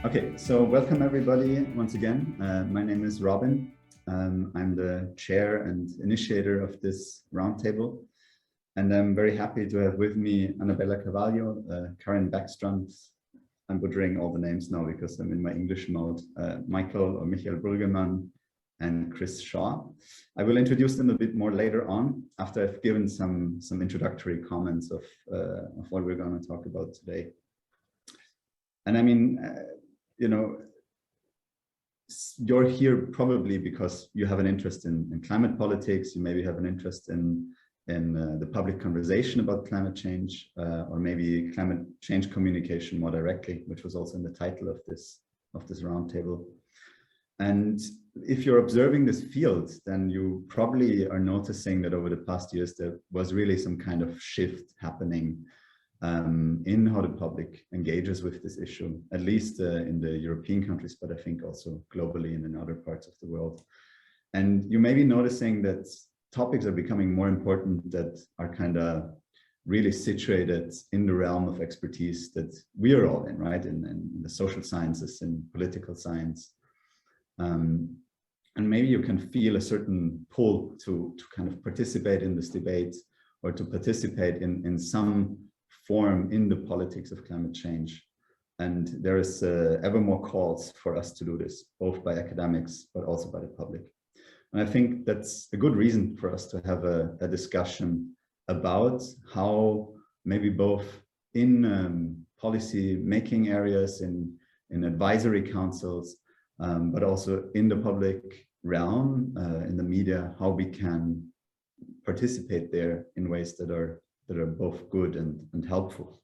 Okay, so welcome everybody once again. My name is Robin. I'm the chair and initiator of this roundtable. And I'm very happy to have with me Anabela, Carvalho, Karin, Bäckstrand. I'm butchering all the names now because I'm in my English mode. Michael Brüggemann and Chris Shaw. I will introduce them a bit more later on after I've given some introductory comments of what we're going to talk about today. And I mean, you know, you're here probably because you have an interest in climate politics. You maybe have an interest in the public conversation about climate change, or maybe climate change communication more directly, which was also in the title of this roundtable. And if you're observing this field, then you probably are noticing that over the past years there was really some kind of shift happening in how the public engages with this issue, at least in the European countries, but I think also globally and in other parts of the world. And you may be noticing that topics are becoming more important that are kind of really situated in the realm of expertise that we are all in, right? In the social sciences and political science. And maybe you can feel a certain pull to kind of participate in this debate or to participate in some form in the politics of climate change. And there is ever more calls for us to do this, both by academics, but also by the public. And I think that's a good reason for us to have a discussion about how maybe both in policy making areas, in advisory councils, but also in the public realm, in the media, how we can participate there in ways that are both good and helpful.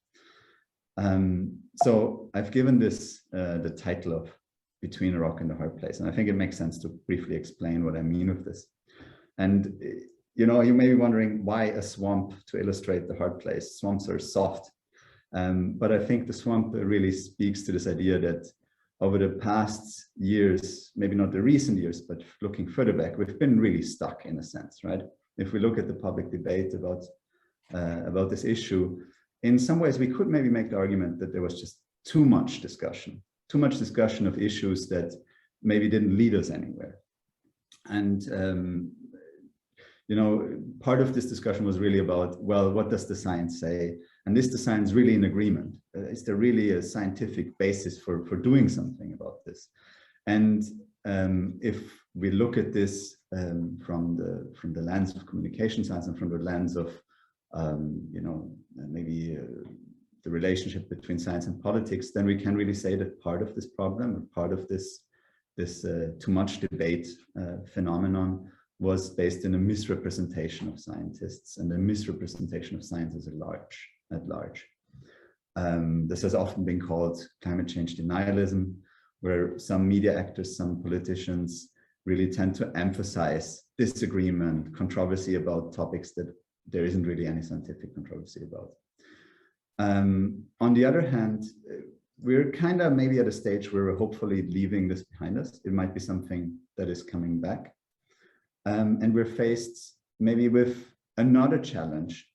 So I've given this the title of Between a Rock and a Hard Place, and I think it makes sense to briefly explain what I mean with this. And you know, you may be wondering why a swamp to illustrate the hard place. Swamps are soft, but I think the swamp really speaks to this idea that over the past years, maybe not the recent years, but looking further back, we've been really stuck in a sense, right? If we look at the public debate about this issue, in some ways we could maybe make the argument that there was just too much discussion of issues that maybe didn't lead us anywhere. And you know, part of this discussion was really about, well, what does the science say? And is the science really in agreement? Is there really a scientific basis for doing something about this? And if we look at this from the lens of communication science and from the lens of you know, maybe the relationship between science and politics, then we can really say that part of this problem, or part of this too much debate phenomenon, was based in a misrepresentation of scientists and a misrepresentation of science at large. This has often been called climate change denialism, where some media actors, some politicians really tend to emphasize disagreement, controversy about topics that there isn't really any scientific controversy about. On the other hand, we're kind of maybe at a stage where we're hopefully leaving this behind us. It might be something that is coming back. And we're faced maybe with another challenge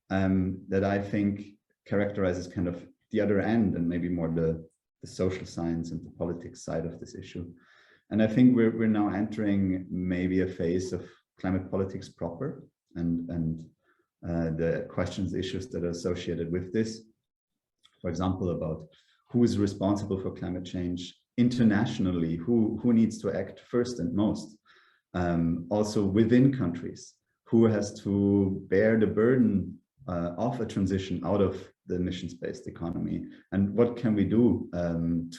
that I think characterizes kind of the other end and maybe more the social science and the politics side of this issue. And I think we're now entering maybe a phase of climate politics proper and the questions, issues that are associated with this. For example, about who is responsible for climate change internationally, who needs to act first and most. Also within countries, who has to bear the burden of a transition out of the emissions-based economy, and what can we do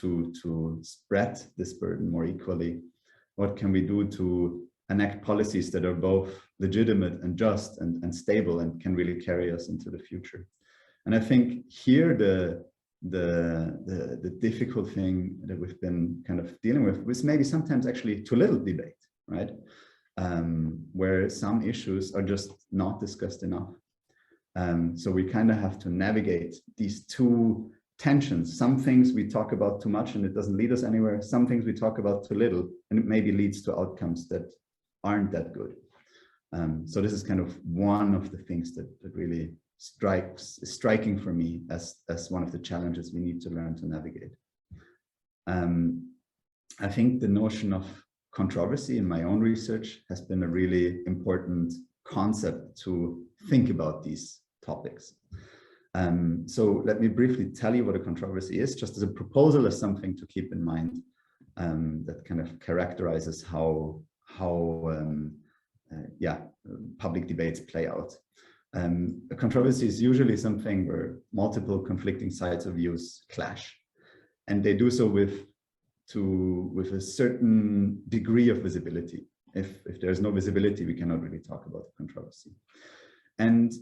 to spread this burden more equally? What can we do to enact policies that are both legitimate and just and stable and can really carry us into the future? And I think here the difficult thing that we've been kind of dealing with was maybe sometimes actually too little debate, right? Where some issues are just not discussed enough. So we kind of have to navigate these two tensions. Some things we talk about too much and it doesn't lead us anywhere. Some things we talk about too little and it maybe leads to outcomes that aren't that good. So this is kind of one of the things that really is striking for me as one of the challenges we need to learn to navigate. I think the notion of controversy in my own research has been a really important concept to think about these topics. So let me briefly tell you what a controversy is, just as a proposal, as something to keep in mind that kind of characterizes how public debates play out. A controversy is usually something where multiple conflicting sides of views clash, and they do so with a certain degree of visibility. If there's no visibility, we cannot really talk about the controversy. And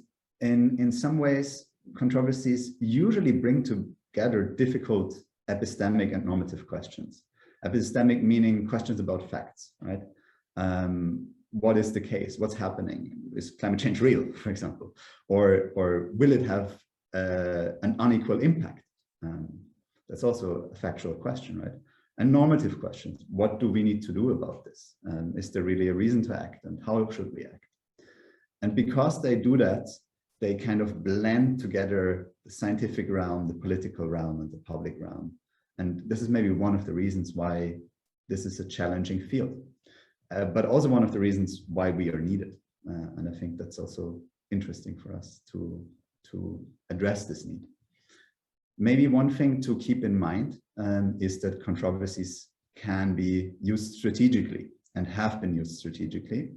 in some ways, controversies usually bring together difficult epistemic and normative questions. Epistemic meaning questions about facts, right? What is the case? What's happening? Is climate change real, for example? Or will it have an unequal impact? That's also a factual question, right? And normative questions. What do we need to do about this? Is there really a reason to act? And how should we act? And because they do that, they kind of blend together the scientific realm, the political realm, and the public realm. And this is maybe one of the reasons why this is a challenging field, but also one of the reasons why we are needed. And I think that's also interesting for us to address this need. Maybe one thing to keep in mind is that controversies can be used strategically and have been used strategically.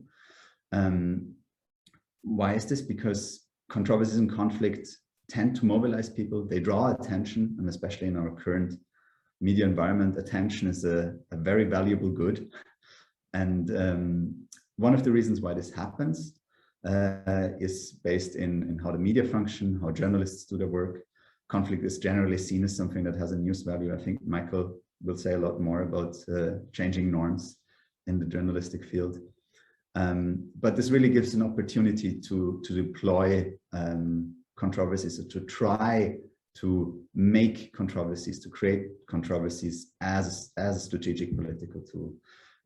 Why is this? Because controversies and conflict tend to mobilize people. They draw attention, and especially in our current media environment, attention is a very valuable good. And one of the reasons why this happens is based in how the media function, how journalists do their work. Conflict is generally seen as something that has a news value. I think Michael will say a lot more about changing norms in the journalistic field. But this really gives an opportunity to deploy controversies, so to try to make controversies, to create controversies as a strategic political tool.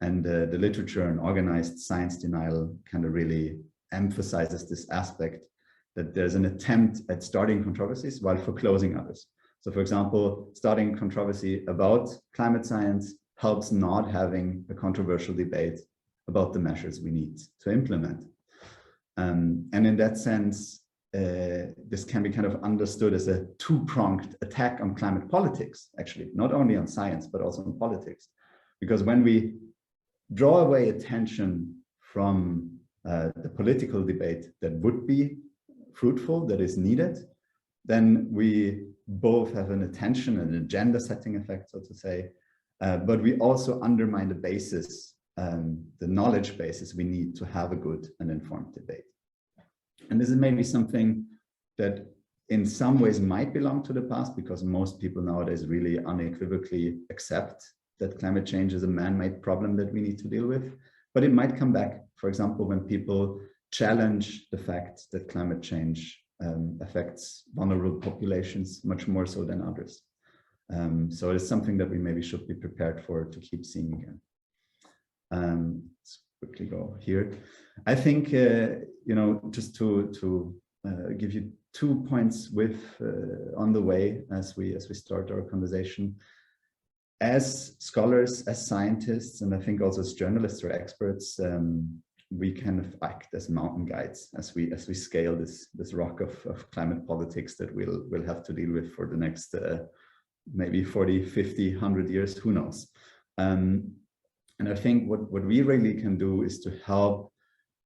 And the literature on organized science denial kind of really emphasizes this aspect, that there's an attempt at starting controversies while foreclosing others. So for example, starting controversy about climate science helps not having a controversial debate about the measures we need to implement. And in that sense, this can be kind of understood as a two-pronged attack on climate politics, actually, not only on science, but also on politics. Because when we draw away attention from the political debate that would be fruitful, that is needed, then we both have an attention and agenda setting effect, so to say, but we also undermine the basis, the knowledge basis we need to have a good and informed debate. And this is maybe something that in some ways might belong to the past, because most people nowadays really unequivocally accept that climate change is a man-made problem that we need to deal with. But it might come back, for example, when people challenge the fact that climate change affects vulnerable populations much more so than others. So it's something that we maybe should be prepared for, to keep seeing again. Let's quickly go here. I think, just to give you 2 points on the way as we start our conversation. As scholars, as scientists, and I think also as journalists or experts, we kind of act as mountain guides as we scale this rock of climate politics that we'll have to deal with for the next maybe 40, 50, 100 years, who knows. And I think what we really can do is to help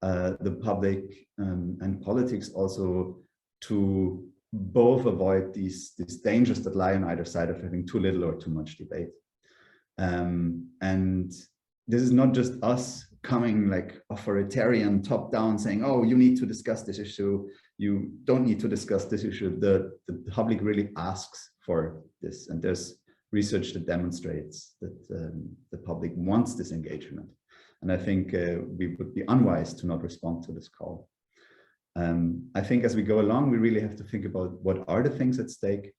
the public and politics also to both avoid these dangers that lie on either side of having too little or too much debate. And this is not just us coming like authoritarian top down saying, oh, you need to discuss this issue, you don't need to discuss this issue. The public really asks for this, and there's research that demonstrates that the public wants this engagement. And I think we would be unwise to not respond to this call. I think as we go along, we really have to think about what are the things at stake.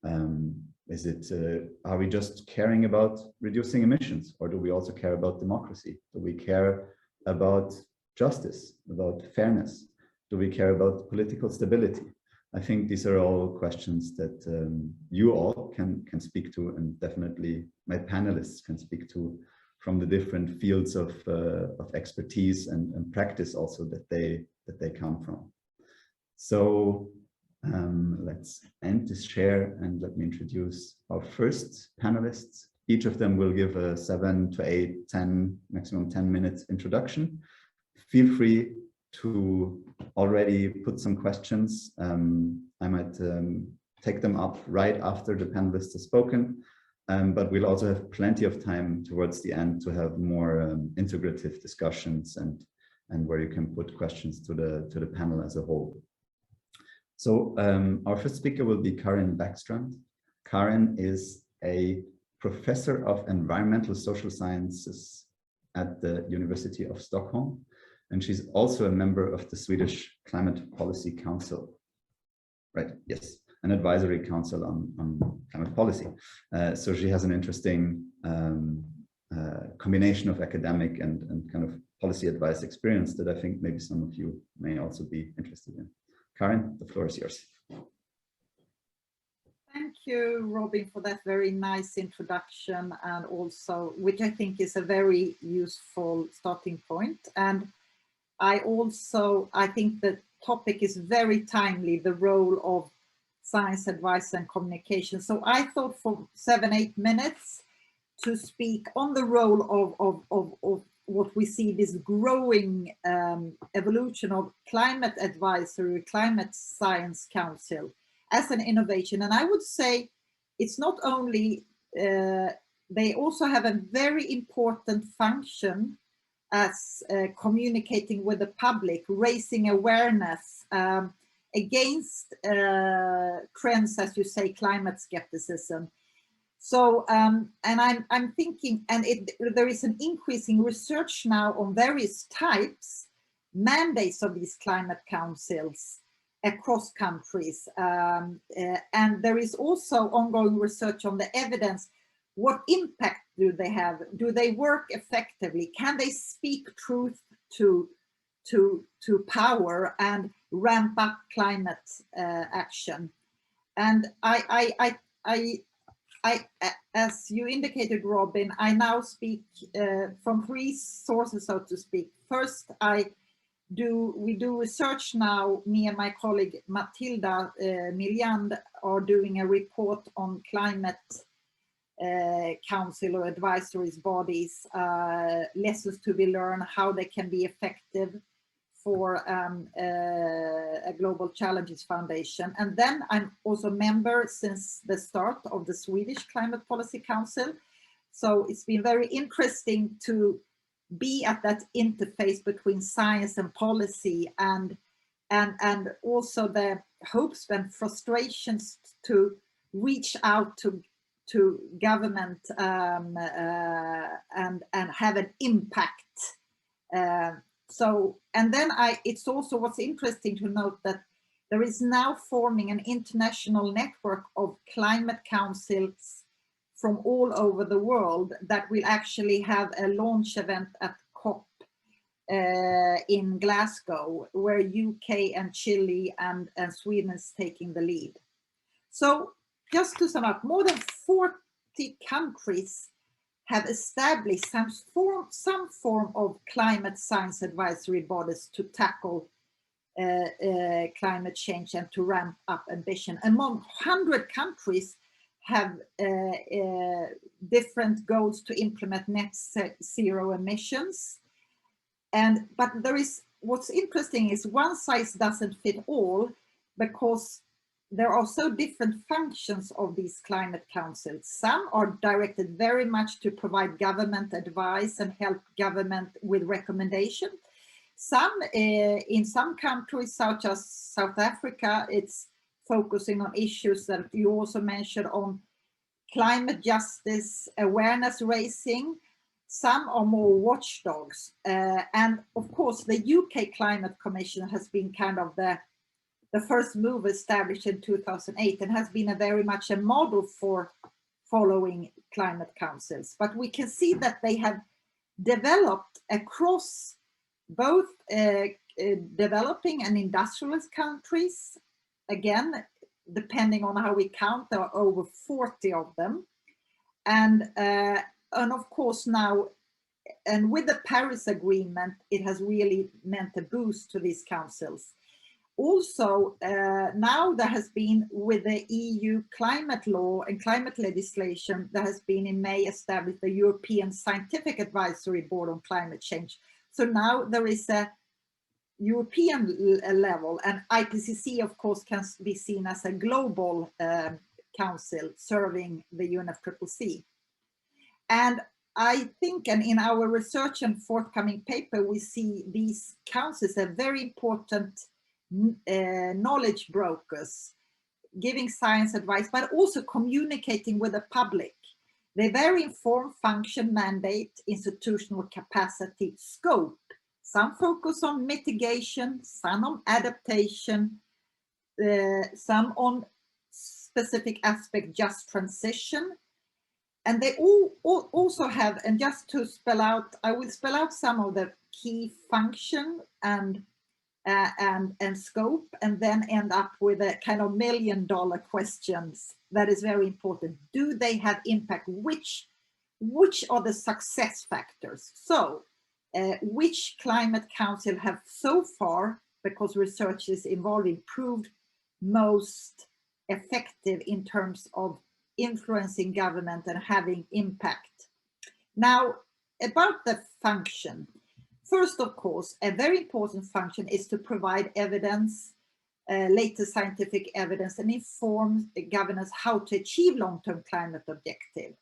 Are we just caring about reducing emissions, or do we also care about democracy? Do we care about justice, about fairness? Do we care about political stability? I think these are all questions that you all can speak to, and definitely my panelists can speak to, from the different fields of expertise and practice also that they come from. So let's end this share and let me introduce our first panelists. Each of them will give a 7 to 8, 10, maximum 10 minutes introduction. Feel free to already put some questions. I might take them up right after the panelists have spoken, but we'll also have plenty of time towards the end to have more integrative discussions and where you can put questions to the panel as a whole. So our first speaker will be Karin Bäckstrand. Karin is a professor of environmental social sciences at the University of Stockholm, and she's also a member of the Swedish Climate Policy Council. Right, yes, an advisory council on climate policy. So she has an interesting combination of academic and kind of policy advice experience that I think maybe some of you may also be interested in. Karin, the floor is yours. Thank you, Robin, for that very nice introduction, and also, which I think is a very useful starting point. And I think the topic is very timely, the role of science advice and communication. So I thought for 7-8 minutes to speak on the role of what we see, this growing evolution of climate advisory, climate science council as an innovation. And I would say it's not only, they also have a very important function as communicating with the public, raising awareness against trends, as you say, climate skepticism. So, and I'm thinking, and there is an increasing research now on various types, mandates of these climate councils across countries. And there is also ongoing research on the evidence. What impact do they have? Do they work effectively? Can they speak truth to power and ramp up climate action? And as you indicated, Robin, I now speak from 3 sources, so to speak. First, we do research now. Me and my colleague Matilda Milliand are doing a report on climate council or advisories bodies, lessons to be learned, how they can be effective for a Global Challenges Foundation. And then I'm also a member since the start of the Swedish Climate Policy Council. So it's been very interesting to be at that interface between science and policy, and also the hopes and frustrations to reach out to government and have an impact. So, and then it's also what's interesting to note that there is now forming an international network of climate councils from all over the world that will actually have a launch event at COP in Glasgow, where UK and Chile and Sweden is taking the lead. So just to sum up, more than 40 countries have established some form of climate science advisory bodies to tackle climate change and to ramp up ambition. Among 100 countries have different goals to implement net zero emissions. But what's interesting is one size doesn't fit all, because there are so different functions of these climate councils. Some are directed very much to provide government advice and help government with recommendation. Some, in some countries, such as South Africa, it's focusing on issues that you also mentioned on climate justice, awareness raising. Some are more watchdogs. And of course, the UK Climate Commission has been kind of the first move established in 2008 and has been very much a model for following climate councils. But we can see that they have developed across both developing and industrialist countries, again, depending on how we count, there are over 40 of them. And of course now, and with the Paris Agreement, it has really meant a boost to these councils. Also, now there has been, with the EU climate law and climate legislation, there has been in May established the European Scientific Advisory Board on Climate Change. So now there is a European level, and IPCC, of course, can be seen as a global council serving the UNFCCC. And I think, and in our research and forthcoming paper, we see these councils as very important knowledge brokers, giving science advice, but also communicating with the public. They vary in form, function, mandate, institutional capacity, scope. Some focus on mitigation, some on adaptation, some on specific aspect, just transition. And they all also have, and just to spell out, I will spell out some of the key function and scope, and then end up with a kind of $1 million questions that is very important. Do they have impact? Which are the success factors? So which climate council have so far, because research is involving, proved most effective in terms of influencing government and having impact? Now, about the function. First, of course, a very important function is to provide evidence, latest scientific evidence, and inform governments how to achieve long-term climate objective,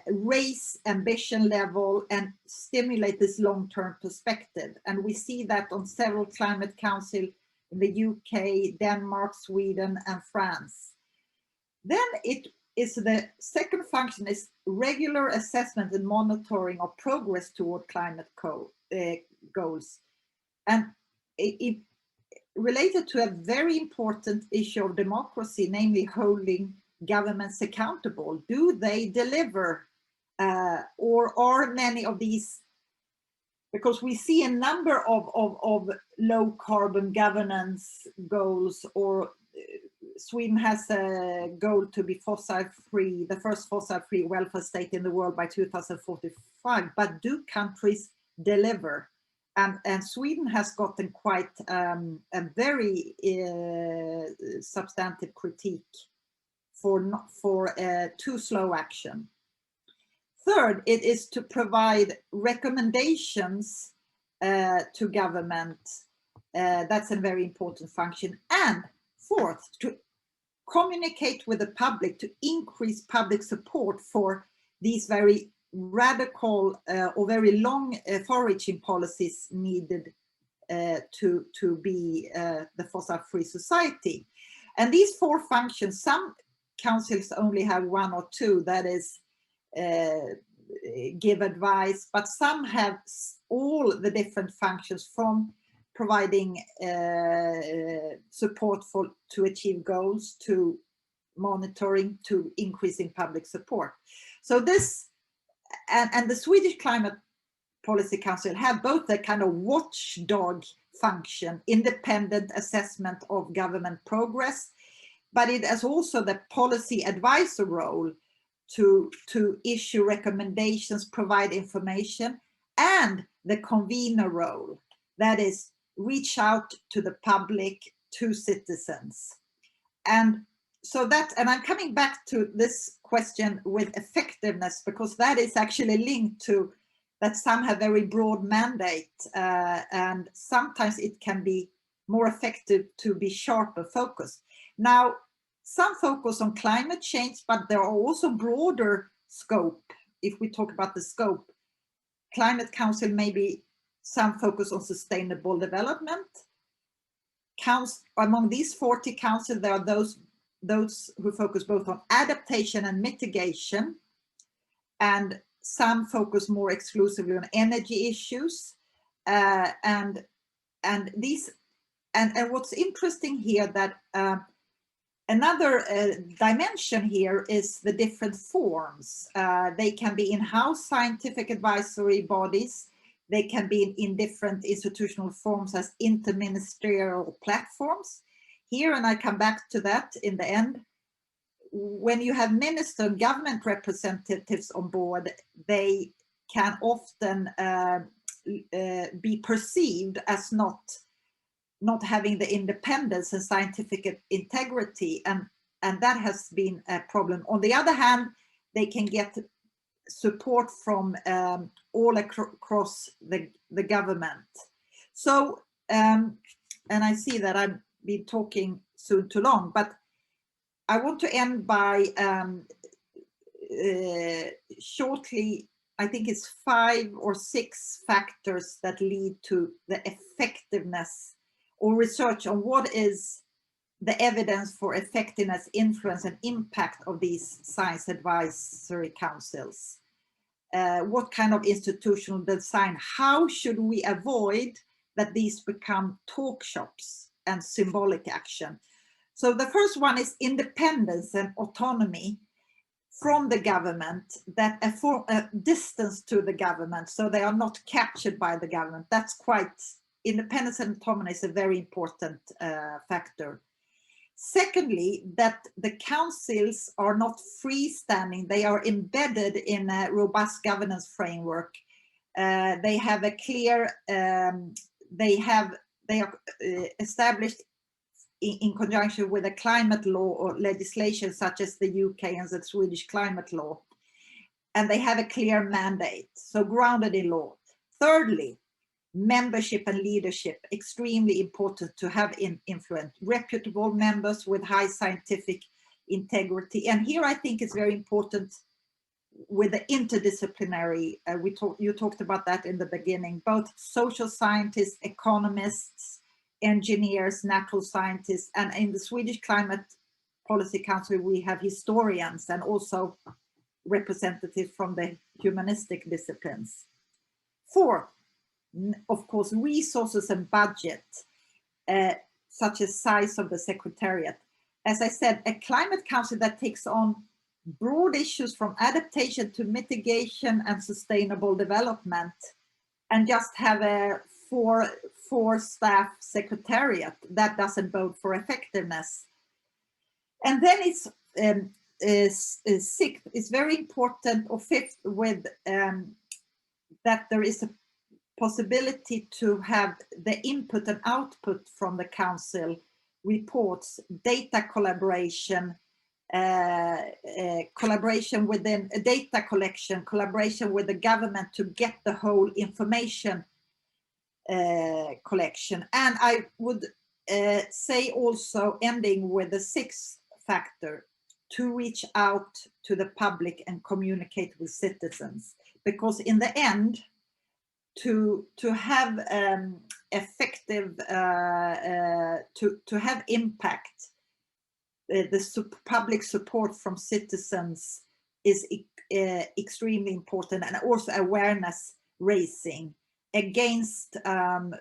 raise ambition level, and stimulate this long-term perspective. And we see that on several climate councils in the UK, Denmark, Sweden, and France. Then it is the second function is regular assessment and monitoring of progress toward climate goals. And it related to a very important issue of democracy, namely holding governments accountable. Do they deliver, or are many of these, because we see a number of low carbon governance goals, or Sweden has a goal to be fossil-free, the first fossil-free welfare state in the world by 2045. But do countries deliver? And Sweden has gotten quite a very substantive critique for too slow action. Third, it is to provide recommendations to government. That's a very important function. And fourth, to communicate with the public to increase public support for these very radical or very long foraging policies needed to be the fossil-free society. And these four functions, some councils only have one or two, that is give advice, but some have all the different functions, from providing support to achieve goals, to monitoring, to increasing public support. So this, and the Swedish Climate Policy Council have both a kind of watchdog function, independent assessment of government progress, but it has also the policy advisor role to issue recommendations, provide information, and the convener role, that is reach out to the public, to citizens. And so that, and I'm coming back to this question with effectiveness, because that is actually linked to that some have very broad mandate, and sometimes it can be more effective to be sharper focused. Now, some focus on climate change, but there are also broader scope. If we talk about the scope, Climate Council, maybe some focus on sustainable development. Among these 40 councils, there are those who focus both on adaptation and mitigation, and some focus more exclusively on energy issues. And what's interesting here, that another dimension here is the different forms. They can be in-house scientific advisory bodies. They can be in different institutional forms as interministerial platforms. here, and I come back to that in the end, when you have minister and government representatives on board, they can often be perceived as not having the independence and scientific integrity, and that has been a problem. On the other hand, they can get support from all across the government. So, and I see that I've been talking soon too long, but I want to end by shortly, I think it's 5 or 6 factors that lead to the effectiveness or research on what is the evidence for effectiveness, influence, and impact of these science advisory councils. What kind of institutional design? How should we avoid that these become talk shops and symbolic action? So the first one is independence and autonomy from the government, that a distance to the government, so they are not captured by the government. That's quite, independence and autonomy is a very important factor. Secondly, that the councils are not freestanding, they are embedded in a robust governance framework. They have a clear, they are established in conjunction with a climate law or legislation such as the UK and the Swedish climate law. And they have a clear mandate, so grounded in law. Thirdly, membership and leadership, extremely important to have influence. Reputable members with high scientific integrity. And here I think it's very important with the interdisciplinary, you talked about that in the beginning, both social scientists, economists, engineers, natural scientists, and in the Swedish Climate Policy Council we have historians and also representatives from the humanistic disciplines. Fourth, of course, resources and budget, such as size of the secretariat. As I said, a climate council that takes on broad issues from adaptation to mitigation and sustainable development, and just have a four staff secretariat, that doesn't bode for effectiveness. And then it's sixth, it's very important, or fifth, with that there is a possibility to have the input and output from the council reports, data collaboration, collaboration within data collection, collaboration with the government to get the whole information collection. And I would say also, ending with the sixth factor, to reach out to the public and communicate with citizens, because in the end, to have effective, to have impact, the public support from citizens is extremely important, and also awareness raising against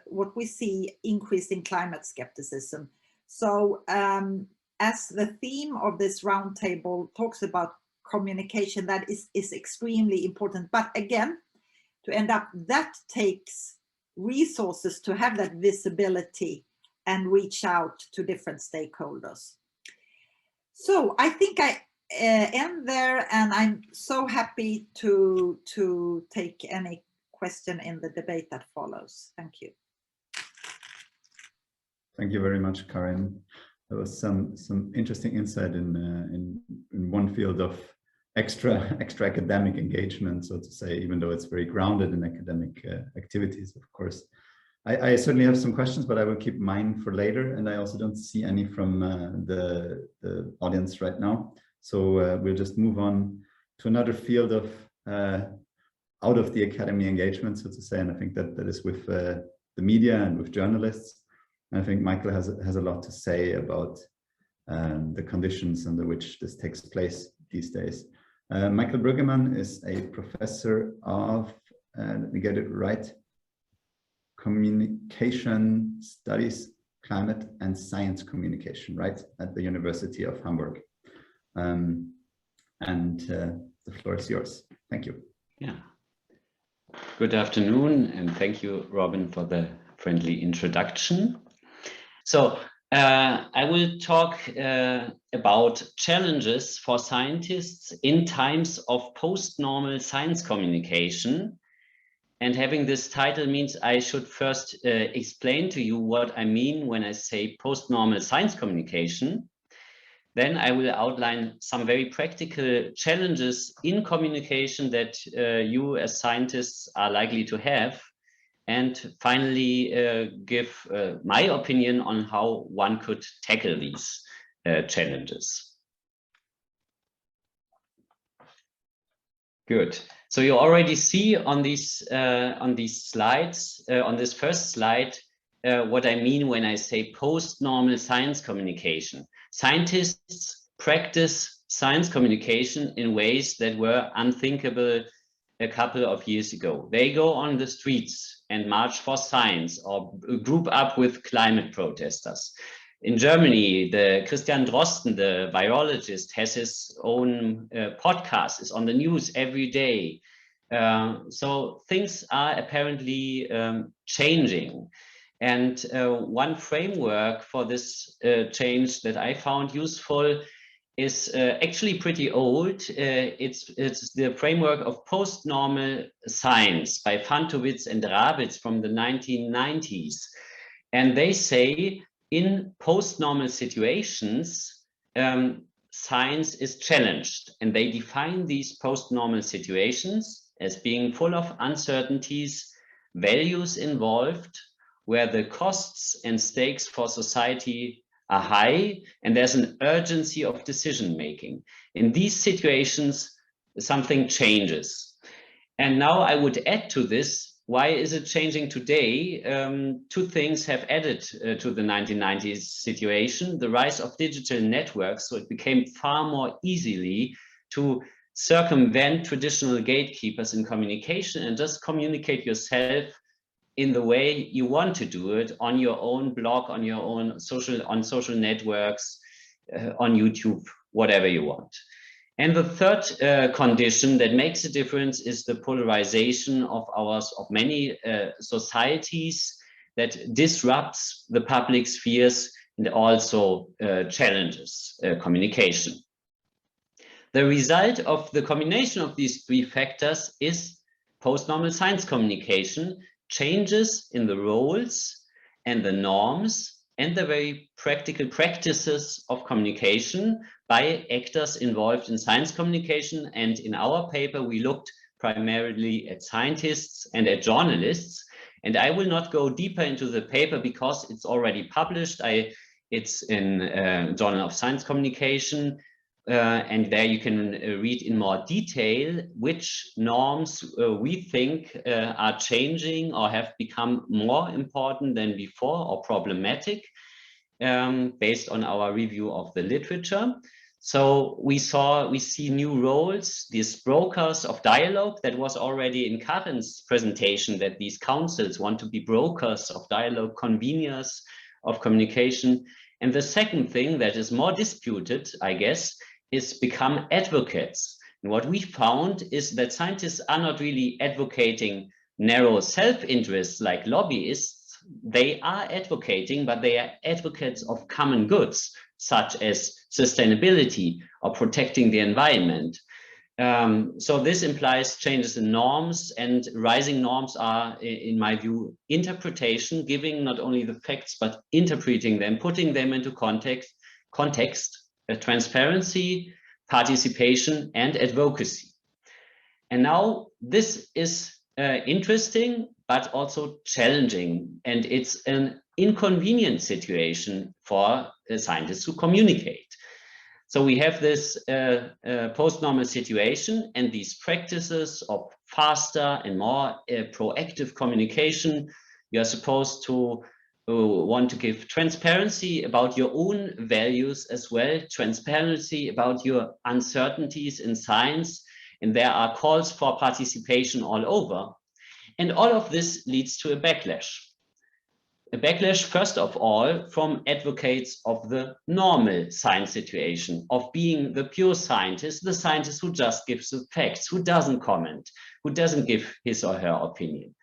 what we see increasing climate skepticism. So as the theme of this roundtable talks about communication, that is extremely important. But again, to end up, that takes resources to have that visibility and reach out to different stakeholders. So I think I end there, and I'm so happy to take any question in the debate that follows. Thank you. Thank you very much, Karin. There was some interesting insight in one field of extra academic engagement, so to say, even though it's very grounded in academic activities, of course. I certainly have some questions, but I will keep mine for later, and I also don't see any from the audience right now. So we'll just move on to another field of out of the academy engagement, so to say, and I think that is with the media and with journalists. And I think Michael has a lot to say about the conditions under which this takes place these days. Michael Brüggemann is a professor of, let me get it right, communication studies, climate and science communication, right, at the University of Hamburg. And the floor is yours. Thank you. Yeah. Good afternoon, and thank you, Robin, for the friendly introduction. So I will talk about challenges for scientists in times of post-normal science communication. And having this title means I should first explain to you what I mean when I say post-normal science communication. Then I will outline some very practical challenges in communication that you as scientists are likely to have. And finally, give my opinion on how one could tackle these challenges. Good. So you already see on these slides, on this first slide, what I mean when I say post-normal science communication. Scientists practice science communication in ways that were unthinkable a couple of years ago. They go on the streets and march for science or group up with climate protesters. In Germany, the Christian Drosten, the virologist, has his own podcast, is on the news every day. So things are apparently changing. And one framework for this change that I found useful is actually pretty old. It's the framework of post-normal science by Fantowitz and Rabitz from the 1990s. And they say in post-normal situations, science is challenged. And they define these post-normal situations as being full of uncertainties, values involved, where the costs and stakes for society are high, and there's an urgency of decision making. In these situations, something changes. And now I would add to this, why is it changing today? Two things have added to the 1990s situation: the rise of digital networks, so it became far more easily to circumvent traditional gatekeepers in communication and just communicate yourself in the way you want to do it, on your own blog, on your own social networks, on YouTube, whatever you want. And the third condition that makes a difference is the polarization of many societies that disrupts the public spheres and also challenges communication. The result of the combination of these three factors is post-normal science communication, changes in the roles and the norms and the very practical practices of communication by actors involved in science communication. And in our paper, we looked primarily at scientists and at journalists. And I will not go deeper into the paper because it's already published. It's in Journal of Science Communication. And there you can read in more detail which norms we think are changing or have become more important than before or problematic, based on our review of the literature. So we see new roles, these brokers of dialogue. That was already in Karin's presentation, that these councils want to be brokers of dialogue, conveners of communication. And the second thing that is more disputed, I guess, is become advocates. And what we found is that scientists are not really advocating narrow self-interests like lobbyists. They are advocating, but they are advocates of common goods, such as sustainability or protecting the environment. So this implies changes in norms, and rising norms are, in my view, interpretation, giving not only the facts, but interpreting them, putting them into context, transparency, participation, and advocacy. And now this is interesting, but also challenging. And it's an inconvenient situation for scientists to communicate. So we have this post-normal situation, and these practices of faster and more proactive communication. You're supposed to want to give transparency about your own values as well, transparency about your uncertainties in science, and there are calls for participation all over. And all of this leads to a backlash. A backlash, first of all, from advocates of the normal science situation, of being the pure scientist, the scientist who just gives the facts, who doesn't comment, who doesn't give his or her opinion.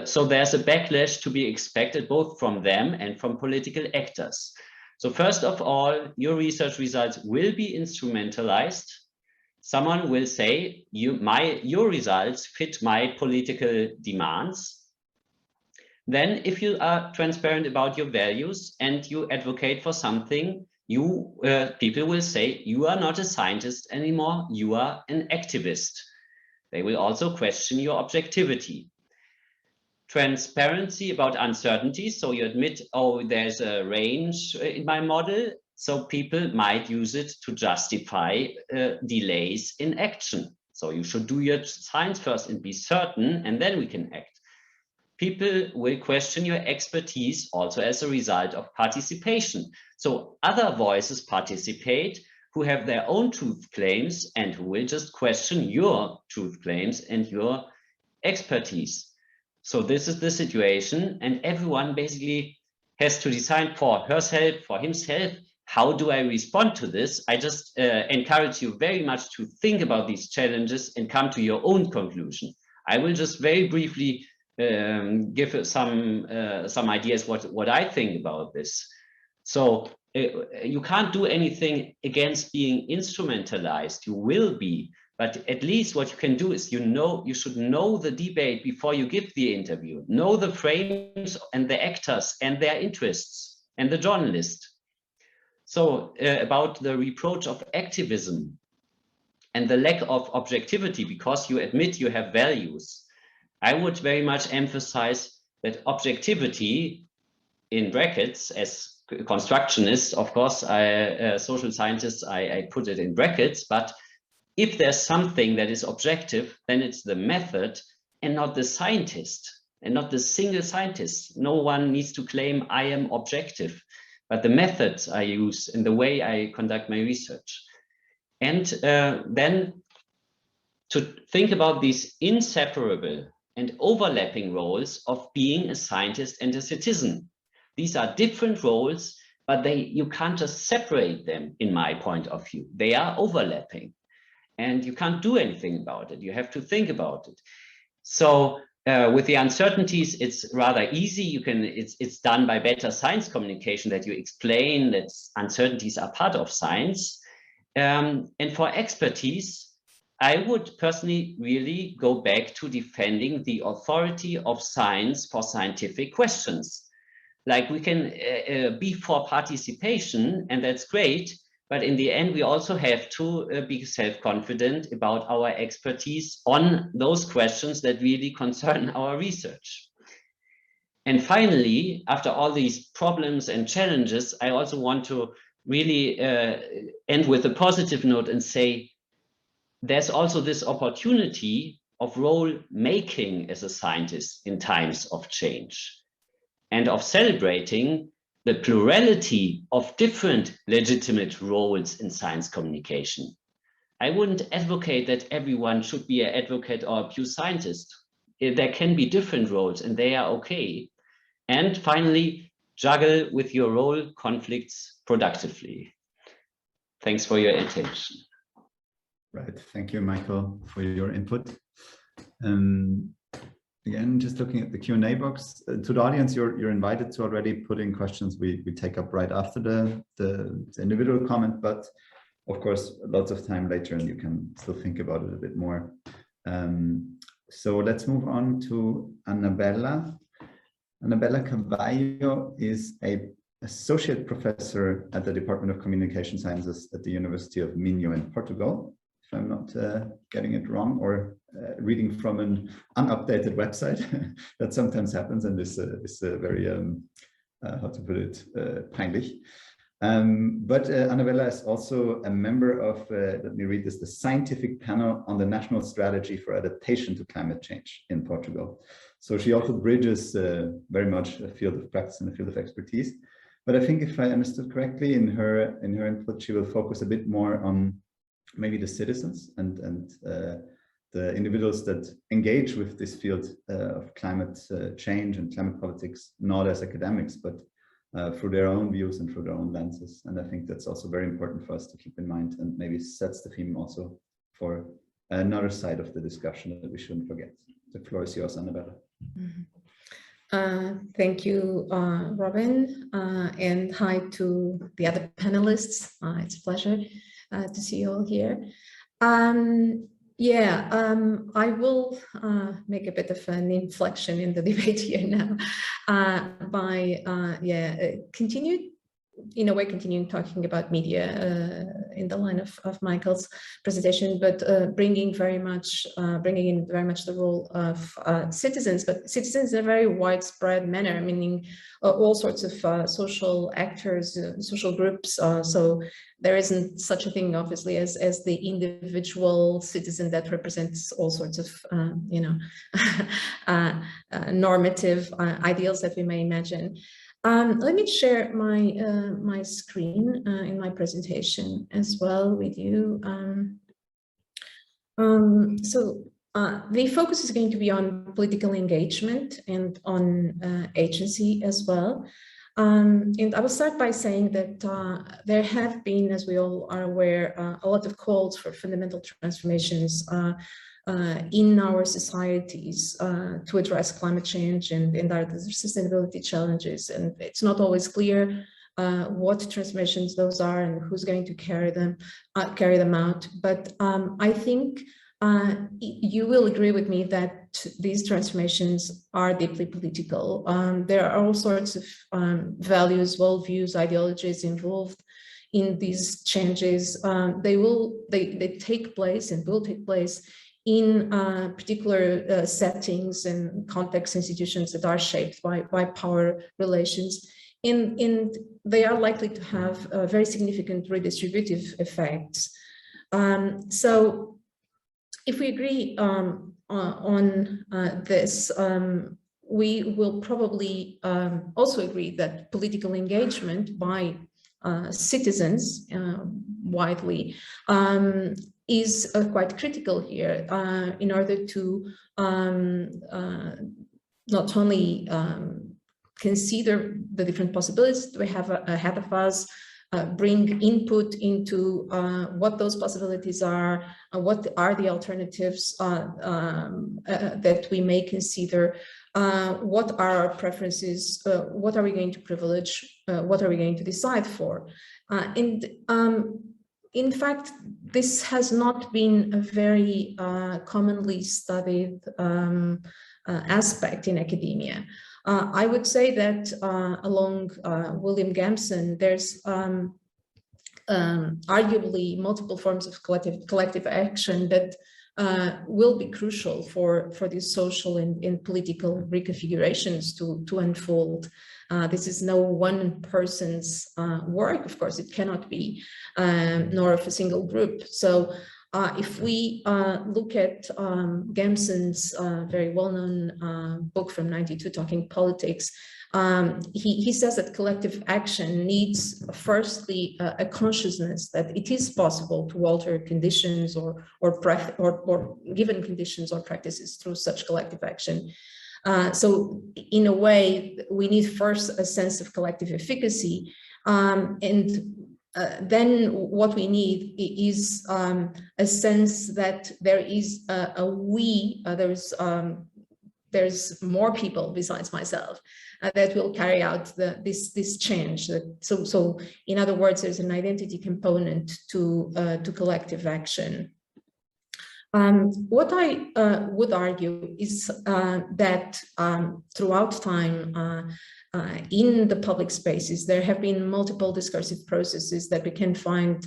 So there's a backlash to be expected both from them and from political actors. So first of all, your research results will be instrumentalized. Someone will say, your results fit my political demands. Then if you are transparent about your values and you advocate for something, people will say, you are not a scientist anymore, you are an activist. They will also question your objectivity. Transparency about uncertainties. So you admit, oh, there's a range in my model. So people might use it to justify delays in action. So you should do your science first and be certain, and then we can act. People will question your expertise also as a result of participation. So other voices participate who have their own truth claims and who will just question your truth claims and your expertise. So this is the situation, and everyone basically has to decide for herself, for himself, how do I respond to this? I just encourage you very much to think about these challenges and come to your own conclusion. I will just very briefly give some ideas what I think about this. So you can't do anything against being instrumentalized. You will be, but at least what you can do is, you should know the debate before you give the interview, know the frames and the actors and their interests and the journalist. So about the reproach of activism and the lack of objectivity because you admit you have values, I would very much emphasize that objectivity, in brackets, as constructionist, of course, social scientists, I put it in brackets, but if there's something that is objective, then it's the method and not the scientist, and not the single scientist. No one needs to claim I am objective, but the methods I use and the way I conduct my research. And then to think about these inseparable and overlapping roles of being a scientist and a citizen. These are different roles, but you can't just separate them, in my point of view. They are overlapping, and you can't do anything about it. You have to think about it. So with the uncertainties, it's rather easy. It's done by better science communication, that you explain that uncertainties are part of science. And for expertise, I would personally really go back to defending the authority of science for scientific questions. Like, we can be for participation, and that's great, but in the end, we also have to be self-confident about our expertise on those questions that really concern our research. And finally, after all these problems and challenges, I also want to really end with a positive note and say, there's also this opportunity of role making as a scientist in times of change, and of celebrating the plurality of different legitimate roles in science communication. I wouldn't advocate that everyone should be an advocate or a pure scientist. There can be different roles, and they are okay. And finally, juggle with your role conflicts productively. Thanks for your attention. Right, thank you, Michael, for your input. Again, just looking at the Q&A box, to the audience, you're invited to already put in questions we take up right after the individual comment, but of course, lots of time later, and you can still think about it a bit more. So let's move on to Anabela. Anabela Carvalho is an associate professor at the Department of Communication Sciences at the University of Minho in Portugal, if I'm not getting it wrong, or reading from an unupdated website. That sometimes happens, and this is very, how to put it, peinlich. But Anabela is also a member of, let me read this, the Scientific Panel on the National Strategy for Adaptation to Climate Change in Portugal. So she also bridges very much a field of practice and a field of expertise. But I think, if I understood correctly, in her input, she will focus a bit more on maybe the citizens and the individuals that engage with this field of climate change and climate politics, not as academics, but through their own views and through their own lenses. And I think that's also very important for us to keep in mind, and maybe sets the theme also for another side of the discussion that we shouldn't forget. The floor is yours, Anabela. Thank you, Robin, and hi to the other panelists. It's a pleasure to see you all here. I will make a bit of an inflection in the debate here now by continuing talking about media in the line of Michael's presentation, but bringing in very much the role of citizens, but citizens in a very widespread manner, meaning all sorts of social actors, social groups. So there isn't such a thing, obviously, as the individual citizen that represents all sorts of normative ideals that we may imagine. Let me share my screen in my presentation as well with you. The focus is going to be on political engagement and on agency as well. And I will start by saying that there have been, as we all are aware, a lot of calls for fundamental transformations in our societies to address climate change and other sustainability challenges. And it's not always clear what transformations those are and who's going to carry them out. But I think you will agree with me that these transformations are deeply political. There are all sorts of values, worldviews, ideologies involved in these changes. They take place and will take place in particular settings and context institutions that are shaped by power relations. And they are likely to have very significant redistributive effects. So if we agree on this, we will probably also agree that political engagement by citizens widely is quite critical here in order to not only consider the different possibilities that we have ahead of us, bring input into what those possibilities are, what are the alternatives that we may consider, what are our preferences, what are we going to privilege, what are we going to decide for. In fact, this has not been a very commonly studied aspect in academia. I would say that along William Gambson, there's arguably multiple forms of collective action that will be crucial for these social and political reconfigurations to unfold. This is no one person's work, of course, it cannot be, nor of a single group. So if we look at Gambson's very well-known book from '92, Talking Politics, he says that collective action needs, firstly, a consciousness that it is possible to alter conditions or given conditions or practices through such collective action. So in a way, we need first a sense of collective efficacy, and then what we need is a sense that there is there's more people besides myself that will carry out this change. So in other words, there's an identity component to collective action. What I would argue is that throughout time in the public spaces, there have been multiple discursive processes that we can find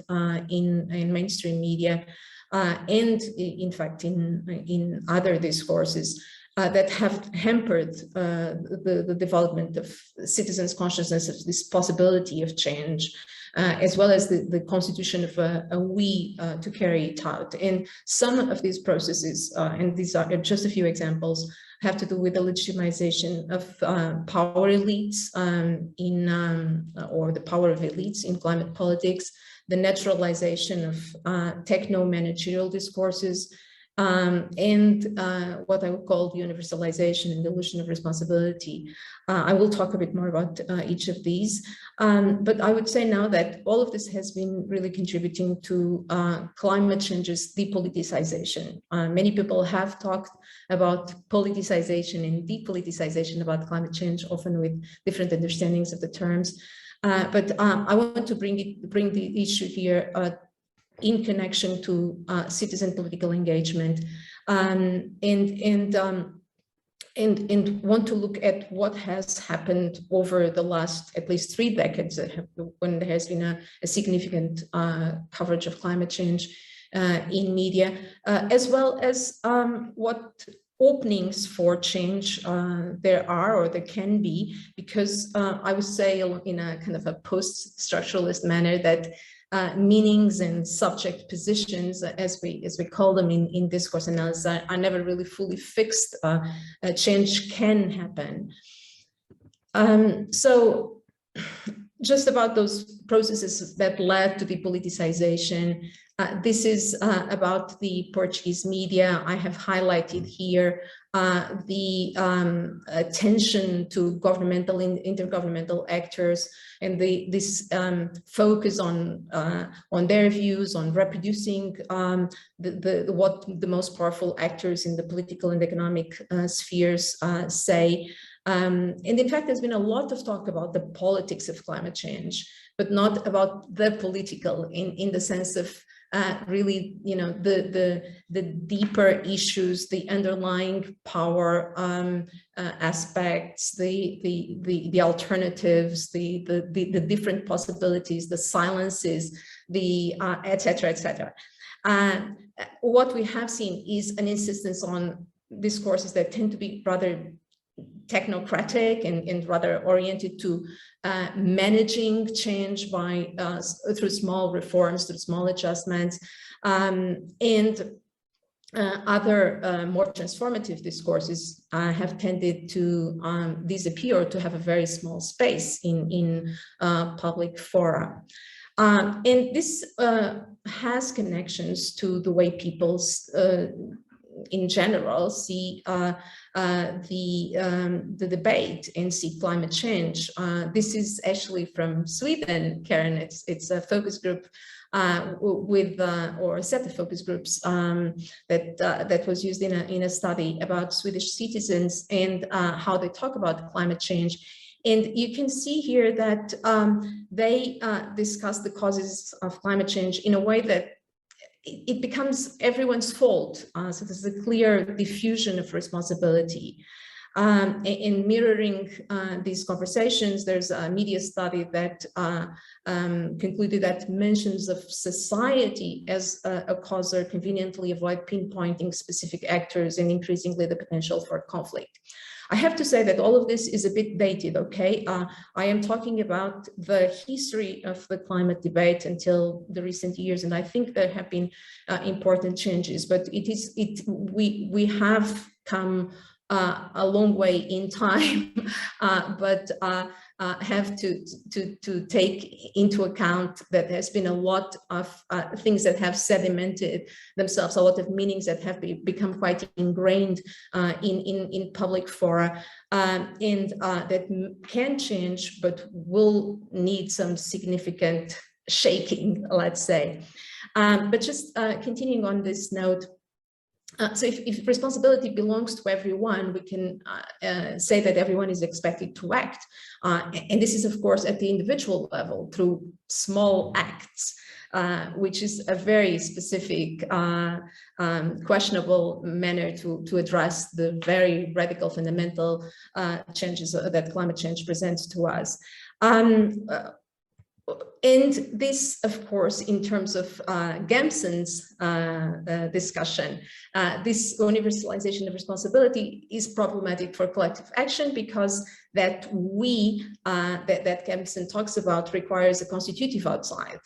in mainstream media and in fact in other discourses that have hampered the development of citizens' consciousness of this possibility of change, as well as the constitution of a we to carry it out. And some of these processes, and these are just a few examples, have to do with the legitimization of power elites or the power of elites in climate politics, the naturalization of techno-managerial discourses, and what I would call universalization and dilution of responsibility. I will talk a bit more about each of these, but I would say now that all of this has been really contributing to climate change's depoliticization. Many people have talked about politicization and depoliticization about climate change, often with different understandings of the terms. But I want to bring the issue here in connection to citizen political engagement, and want to look at what has happened over the last at least 3 decades when there has been a significant coverage of climate change in media, as well as what openings for change there are or there can be, because I would say in a kind of a post-structuralist manner that meanings and subject positions, as we call them in discourse analysis, are never really fully fixed. Change can happen. So just about those processes that led to the politicization, this is about the Portuguese media. I have highlighted here the attention to governmental and intergovernmental actors, and this focus on their views, on reproducing what the most powerful actors in the political and economic spheres say. And in fact, there's been a lot of talk about the politics of climate change, but not about the political in the sense of really, you know, the deeper issues, the underlying power aspects, the alternatives, the different possibilities, the silences, the et cetera. What we have seen is an insistence on discourses that tend to be rather technocratic and rather oriented to managing change by through small reforms, through small adjustments, and other more transformative discourses have tended to disappear, to have a very small space in public fora. And this has connections to the way people in general see the debate and see climate change. This is actually from Sweden, Karin. It's a focus group with or a set of focus groups that was used in a study about Swedish citizens and how they talk about climate change. And you can see here that they discuss the causes of climate change in a way that it becomes everyone's fault. So there's a clear diffusion of responsibility. In mirroring these conversations, there's a media study that concluded that mentions of society as a causer conveniently avoid pinpointing specific actors and increasingly the potential for conflict. I have to say that all of this is a bit dated, okay? I am talking about the history of the climate debate until the recent years, and I think there have been important changes, but we have come a long way in time, but have to take into account that there's been a lot of things that have sedimented themselves, a lot of meanings that have become quite ingrained in public fora, and that can change, but will need some significant shaking, let's say. But just continuing on this note, so if responsibility belongs to everyone, we can say that everyone is expected to act. And this is, of course, at the individual level through small acts, which is a very specific, questionable manner to address the very radical, fundamental changes that climate change presents to us. And this, of course, in terms of Gamson's discussion, this universalization of responsibility is problematic for collective action because that that Gamson talks about requires a constitutive outside.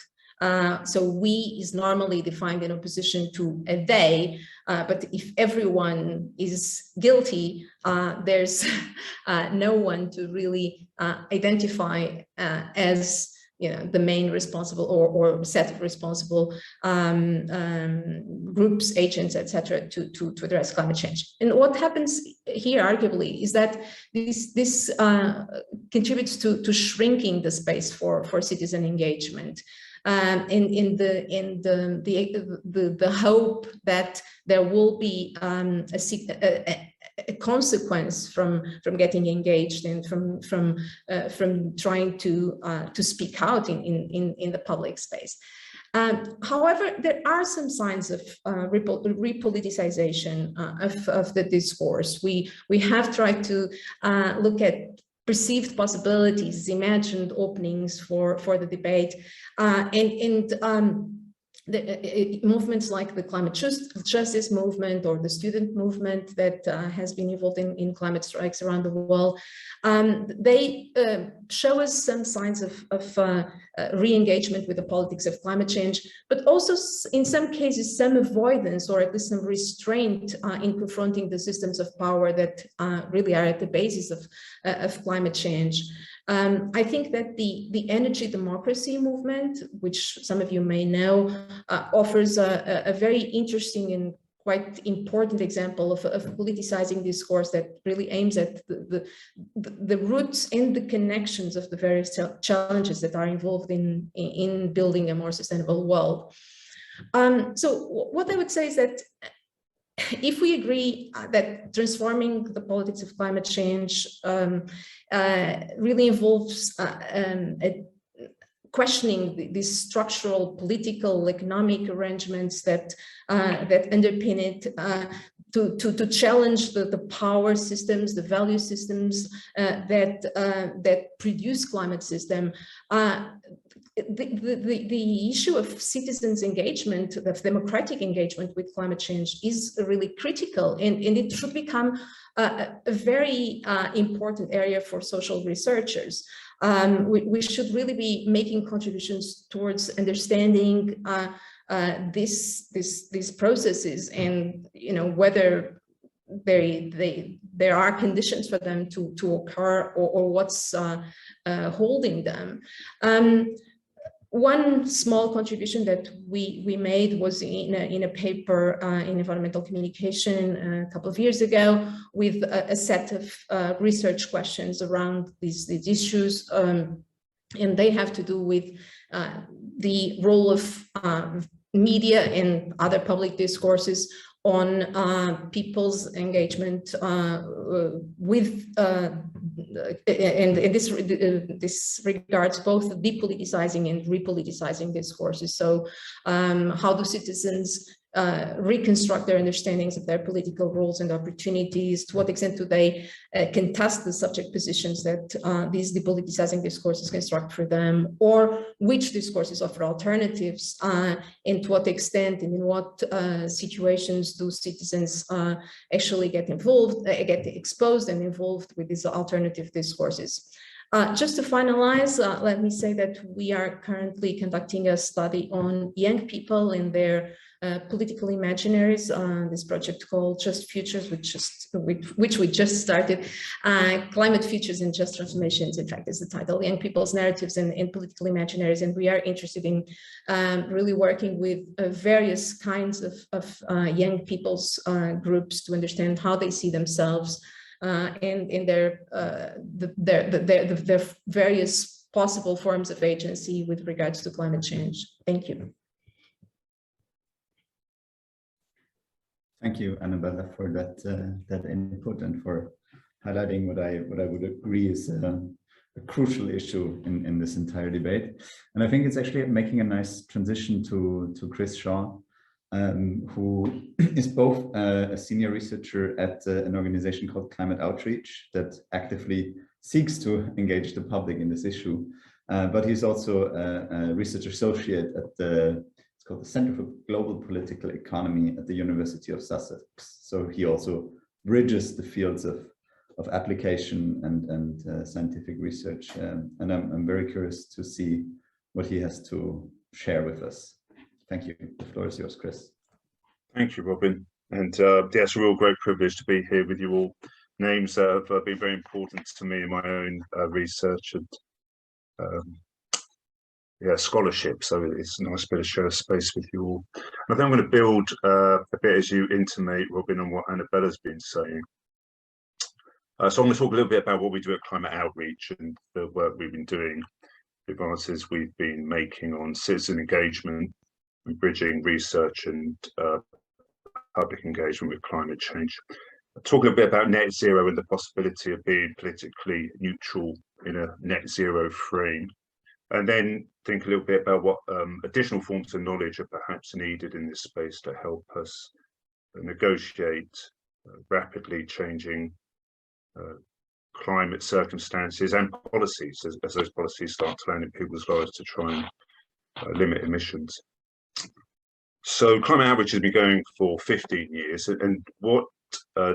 So we is normally defined in opposition to a they, but if everyone is guilty, there's no one to really identify as the main responsible or set of responsible groups, agents, etc., to address climate change. And what happens here, arguably, is that this contributes to shrinking the space for citizen engagement. In the hope that there will be a consequence from getting engaged and from trying to speak out in the public space. However, there are some signs of repoliticization of the discourse. We have tried to look at perceived possibilities, imagined openings for the debate, the movements like the climate justice movement or the student movement that has been involved in climate strikes around the world, they show us some signs of re-engagement with the politics of climate change, but also in some cases some avoidance or at least some restraint in confronting the systems of power that really are at the basis of climate change. I think that the energy democracy movement, which some of you may know, offers a very interesting and quite important example of politicizing discourse that really aims at the roots and the connections of the various challenges that are involved in building a more sustainable world. So what I would say is that if we agree that transforming the politics of climate change really involves questioning these structural, political, economic arrangements that underpin it, to challenge the power systems, the value systems that produce climate system. The issue of citizens' engagement, of democratic engagement with climate change is really critical, and it should become a very important area for social researchers. We should really be making contributions towards understanding these processes, and whether there are conditions for them to occur, or what's holding them. One small contribution that we made was in a paper in environmental communication a couple of years ago, with a set of research questions around these issues, and they have to do with the role of media and other public discourses on people's engagement with and this regards both depoliticizing and repoliticizing discourses. So how do citizens reconstruct their understandings of their political roles and opportunities? To what extent do they contest the subject positions that these depoliticizing discourses construct for them, or which discourses offer alternatives, and to what extent and in what situations do citizens actually get involved, get exposed and involved with these alternative discourses? Just to finalize, let me say that we are currently conducting a study on young people and their political imaginaries, this project called Just Futures, which we just started. Climate Futures and Just Transformations, in fact, is the title. Young people's narratives and political imaginaries. And we are interested in really working with various kinds of young people's groups to understand how they see themselves and in their various possible forms of agency with regards to climate change. Thank you. Thank you, Anabela, for that input and for highlighting what I would agree is a crucial issue in this entire debate. And I think it's actually making a nice transition to Chris Shaw, who is both a senior researcher at an organization called Climate Outreach that actively seeks to engage the public in this issue. But he's also a research associate at it's called the Center for Global Political Economy at the University of Sussex. So he also bridges the fields of application and scientific research. And I'm very curious to see what he has to share with us. Thank you. The floor is yours, Chris. Thank you, Robin. And yeah, it's a real great privilege to be here with you all. Names that have been very important to me in my own research and scholarship. So it's a nice bit of share space with you all. And I think I'm going to build a bit as you intimate, Robin, on what Anabela's been saying. So I'm going to talk a little bit about what we do at Climate Outreach and the work we've been doing, the advances we've been making on citizen engagement and bridging research and public engagement with climate change. I'll talk a little bit about net zero and the possibility of being politically neutral in a net zero frame. And then think a little bit about what additional forms of knowledge are perhaps needed in this space to help us negotiate rapidly changing climate circumstances and policies as those policies start to land in people's lives to try and limit emissions. So Climate Outreach has been going for 15 years, and what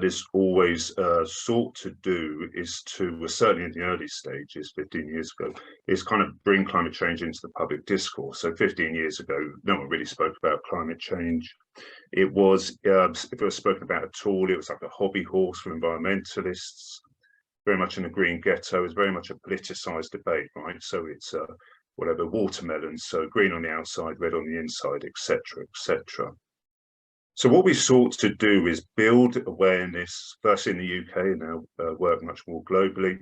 this always sought to do is to, certainly in the early stages 15 years ago, is kind of bring climate change into the public discourse. So 15 years ago, no one really spoke about climate change. It was, if it was spoken about at all, it was like a hobby horse for environmentalists, very much in the green ghetto. It's very much a politicized debate, right? So it's whatever, watermelons, so green on the outside, red on the inside, etc., etc. So what we sought to do is build awareness, first in the UK, and now work much more globally,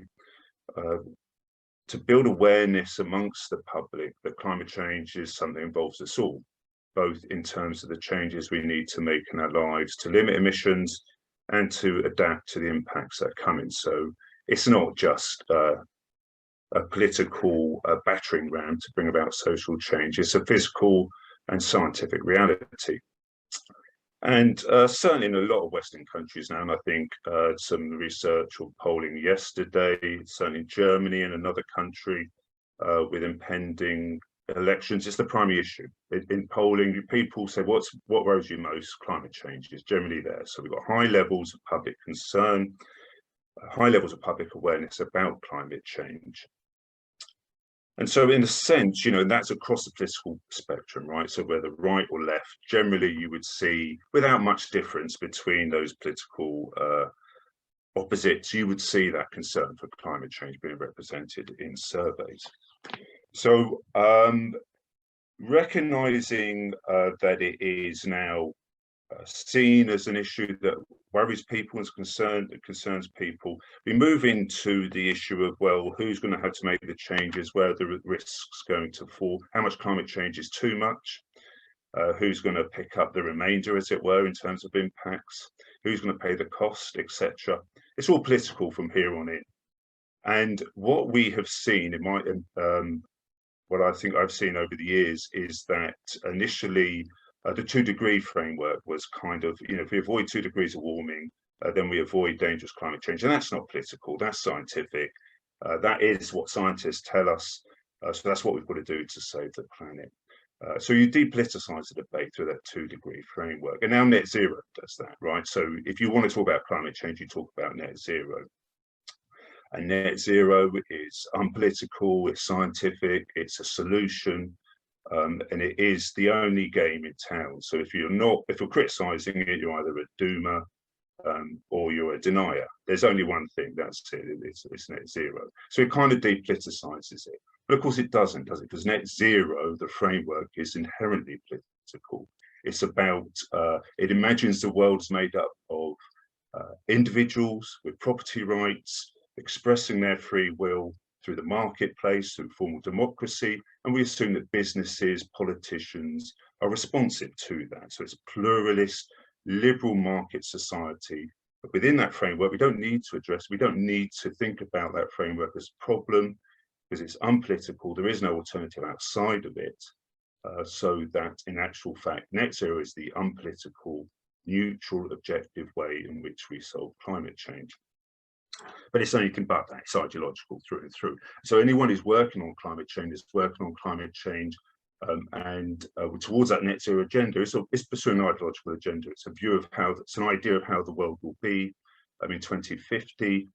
to build awareness amongst the public that climate change is something that involves us all, both in terms of the changes we need to make in our lives to limit emissions and to adapt to the impacts that are coming. So it's not just a political battering ram to bring about social change, it's a physical and scientific reality. And certainly in a lot of Western countries now, and I think some research or polling yesterday, certainly in Germany and another country with impending elections, it's the primary issue. In polling, people say, what worries you most? Climate change is generally there. So we've got high levels of public concern, high levels of public awareness about climate change. And so in a sense, you know, that's across the political spectrum, right? So whether right or left, generally you would see, without much difference between those political opposites, you would see that concern for climate change being represented in surveys. So recognizing that it is now seen as an issue that worries people and concerns people, we move into the issue of, well, who's going to have to make the changes, where are the risks going to fall, how much climate change is too much, who's going to pick up the remainder, as it were, in terms of impacts, who's going to pay the cost, etc. It's all political from here on in. And what we have seen in my what I think I've seen over the years is that initially the 2-degree framework was kind of, you know, if we avoid 2 degrees of warming, then we avoid dangerous climate change. And that's not political, that's scientific. That is what scientists tell us. So that's what we've got to do to save the planet. So you depoliticize the debate through that 2-degree framework. And now net zero does that, right? So if you want to talk about climate change, you talk about net zero. And net zero is unpolitical, it's scientific, it's a solution. And it is the only game in town. So if you're criticizing it, you're either a doomer or you're a denier. There's only one thing, that's it, it's net zero. So it kind of depoliticizes it. But of course it doesn't, does it? Because net zero, the framework, is inherently political. It's about, it imagines the world's made up of individuals with property rights, expressing their free will through the marketplace, through formal democracy, and we assume that businesses, politicians are responsive to that. So it's a pluralist, liberal market society. But within that framework, we don't need to think about that framework as a problem, because it's unpolitical. There is no alternative outside of it. So that in actual fact, net zero is the unpolitical, neutral, objective way in which we solve climate change. But it's only but that, it's ideological through and through. So anyone who's working on climate change is working on climate change and towards that net zero agenda. It's pursuing an ideological agenda. It's a view of it's an idea of how the world will be in 2050.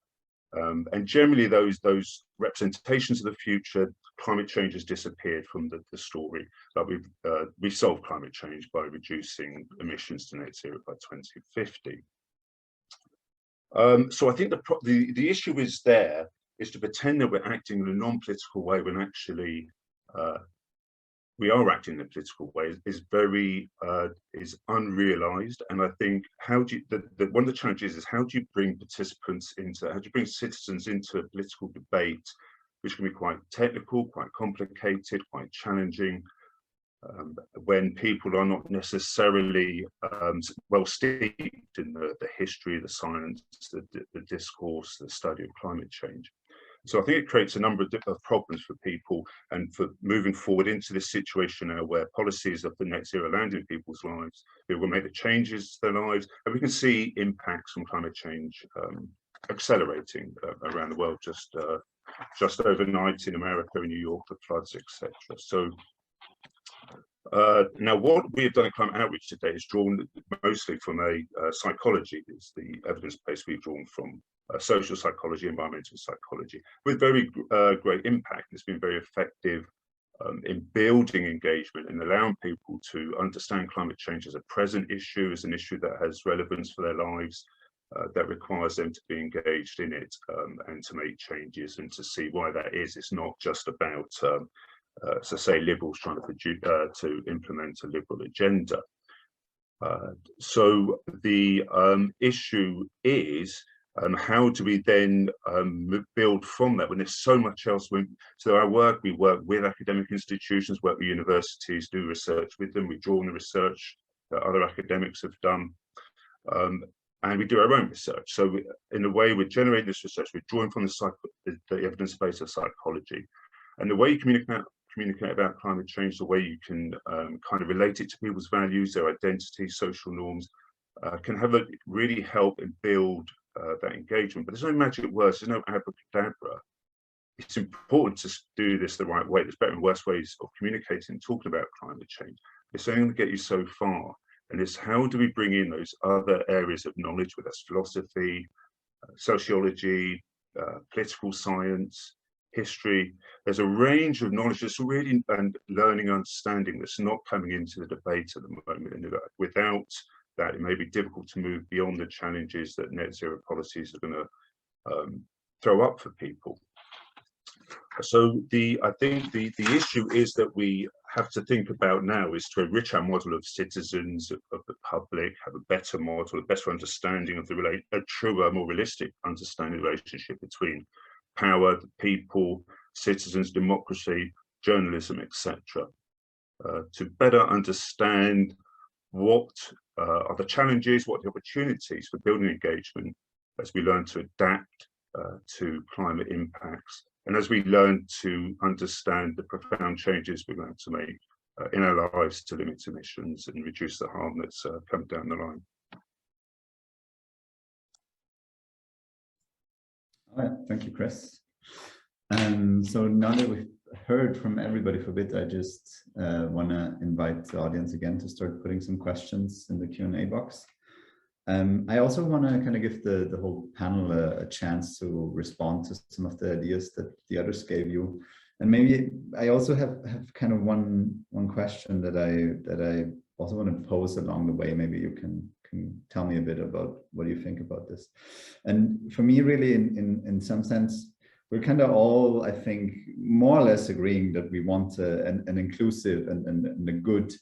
And generally those representations of the future, climate change has disappeared from the story. But we've solved climate change by reducing emissions to net zero by 2050. So I think the issue is to pretend that we're acting in a non-political way when actually we are acting in a political way is very is unrealized. And I think how do you, one of the challenges is how do you bring participants into, how do you bring citizens into a political debate, which can be quite technical, quite complicated, quite challenging, when people are not necessarily well steeped in the history, the science, the discourse, the study of climate change. So I think it creates a number of problems for people, and for moving forward into this situation now where policies of the net zero land in people's lives, it will make the changes to their lives, and we can see impacts from climate change accelerating around the world, just overnight in America, in New York, the floods, etc. So now what we have done in climate outreach today is drawn mostly from psychology. Is the evidence base we've drawn from social psychology, environmental psychology, with very great impact. It's been very effective in building engagement and allowing people to understand climate change as a present issue, as an issue that has relevance for their lives, that requires them to be engaged in it, and to make changes and to see why that is. It's not just about so say liberals trying to produce to implement a liberal agenda. So the issue is how do we then build from that when there's so much else? So our work, we work with academic institutions, work with universities, do research with them. We draw on the research that other academics have done, and we do our own research. So in a way, we're generating this research, we're drawing from the evidence base of psychology. And the way you communicate about climate change, the way you can kind of relate it to people's values, their identities, social norms, can have really help and build that engagement. But there's no magic words, there's no abracadabra. It's important to do this the right way. There's better and worse ways of communicating and talking about climate change. It's only going to get you so far. And it's how do we bring in those other areas of knowledge, whether that's philosophy, sociology, political science, history. There's a range of knowledge that's really, and learning and understanding, that's not coming into the debate at the moment. And without that, it may be difficult to move beyond the challenges that net zero policies are going to throw up for people. So I think the issue is that we have to think about now is to enrich our model of citizens, of the public, have a better model, a better understanding of a truer, more realistic understanding of the relationship between power, the people, citizens, democracy, journalism, etc. To better understand what are the challenges, what are the opportunities for building engagement as we learn to adapt to climate impacts, and as we learn to understand the profound changes we're going to make in our lives to limit emissions and reduce the harm that's come down the line. All right, thank you, Chris. So now that we've heard from everybody for a bit, I just want to invite the audience again to start putting some questions in the Q&A box. I also want to kind of give the whole panel a chance to respond to some of the ideas that the others gave you. And maybe I also have kind of one question that I also want to pose along the way. Maybe you can tell me a bit about what you think about this. And for me, really, in some sense, we're kind of all, I think, more or less agreeing that we want an inclusive and a good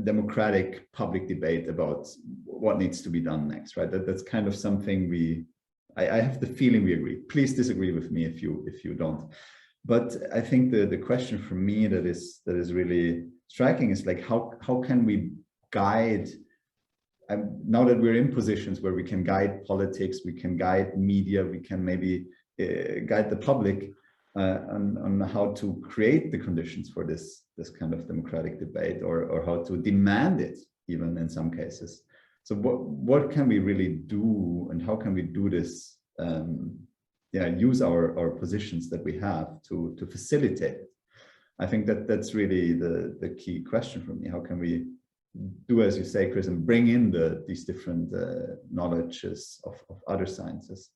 democratic public debate about what needs to be done next, right? That's kind of something I have the feeling we agree. Please disagree with me if you don't. But I think the question for me that is really striking is like how can we guide, now that we're in positions where we can guide politics, we can guide media, we can maybe guide the public on how to create the conditions for this kind of democratic debate, or how to demand it, even in some cases. So what can we really do, and how can we do this? Use our positions that we have to facilitate it. I think that's really the key question for me. How can we do, as you say, Chris, and bring in these different knowledges of other sciences?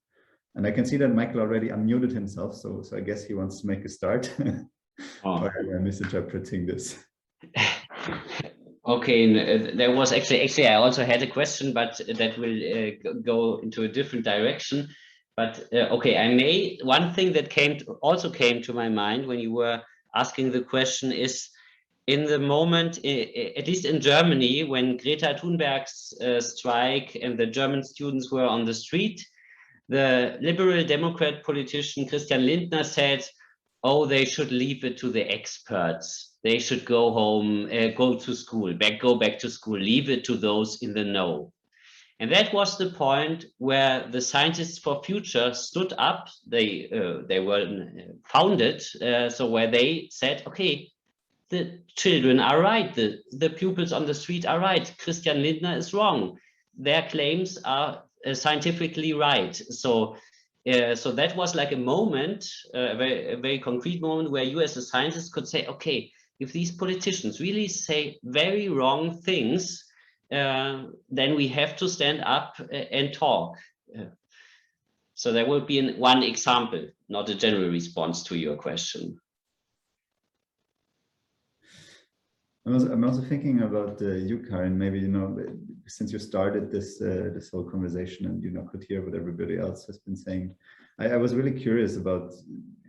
And I can see that Michael already unmuted himself, so I guess he wants to make a start. Or am I misinterpreting this? Okay, there was actually I also had a question, but that will go into a different direction. But okay, one thing that also came to my mind when you were asking the question is, in the moment, at least in Germany, when Greta Thunberg's strike and the German students were on the street, the liberal Democrat politician Christian Lindner said, oh, they should leave it to the experts. They should go home, go to school, go back to school, leave it to those in the know. And that was the point where the Scientists for Future stood up. They were founded, so where they said, okay, the children are right, the pupils on the street are right, Christian Lindner is wrong. Their claims are scientifically right. So that was like a moment, a very concrete moment where you as a scientist could say, okay, if these politicians really say very wrong things, then we have to stand up and talk. So there will be one example, not a general response to your question. I'm also thinking about you, Karin. Maybe, you know, since you started this whole conversation and, you know, could hear what everybody else has been saying, I was really curious about,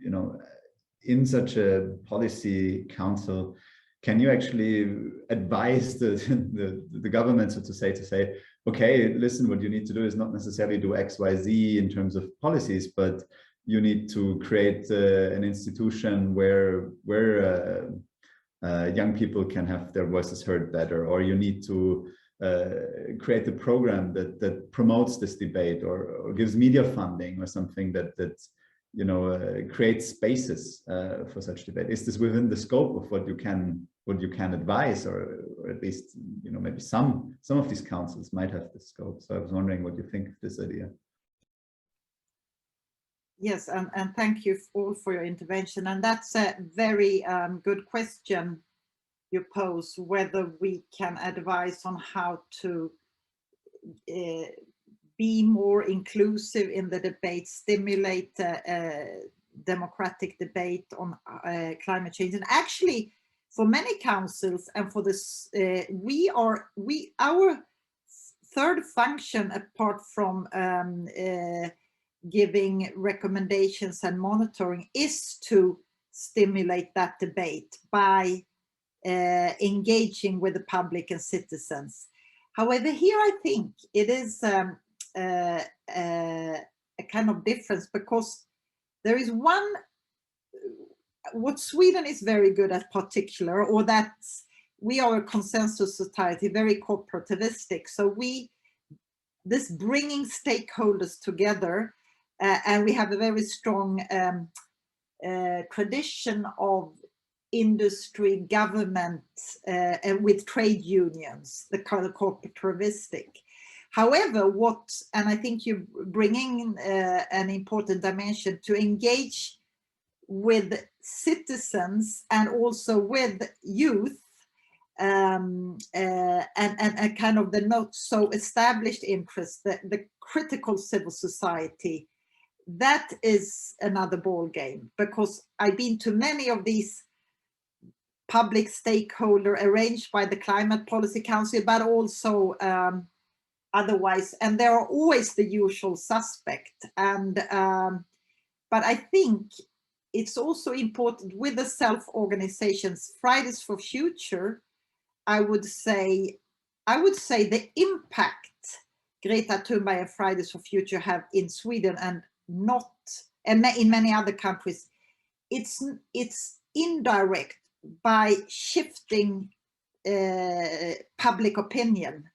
you know, in such a policy council, can you actually advise the government, so to say, okay, listen, what you need to do is not necessarily do X, Y, Z in terms of policies, but you need to create an institution where young people can have their voices heard better, or you need to create a program that promotes this debate, or gives media funding, or something that you know creates spaces for such debate. Is this within the scope of what you can advise, or at least, you know, maybe some of these councils might have this scope? So I was wondering what you think of this idea. Yes, and thank you all for your intervention. And that's a very good question you pose, whether we can advise on how to be more inclusive in the debate, stimulate democratic debate on climate change. And actually, for many councils and for this, our third function, apart from giving recommendations and monitoring, is to stimulate that debate by engaging with the public and citizens. However, here I think it is a kind of difference, because there is what Sweden is very good at particular, or that we are a consensus society, very cooperativistic. So this bringing stakeholders together, and we have a very strong tradition of industry, government, and with trade unions, the kind of cooperativistic. However, and I think you're bringing an important dimension, to engage with citizens and also with youth, and a kind of the not so established interest, the critical civil society. That is another ball game, because I've been to many of these public stakeholder arranged by the Climate Policy Council, but also otherwise, and there are always the usual suspect. And but I think it's also important with the self-organizations. Fridays for Future, I would say the impact Greta Thunberg and Fridays for Future have in Sweden, and in many other countries, it's indirect by shifting public opinion.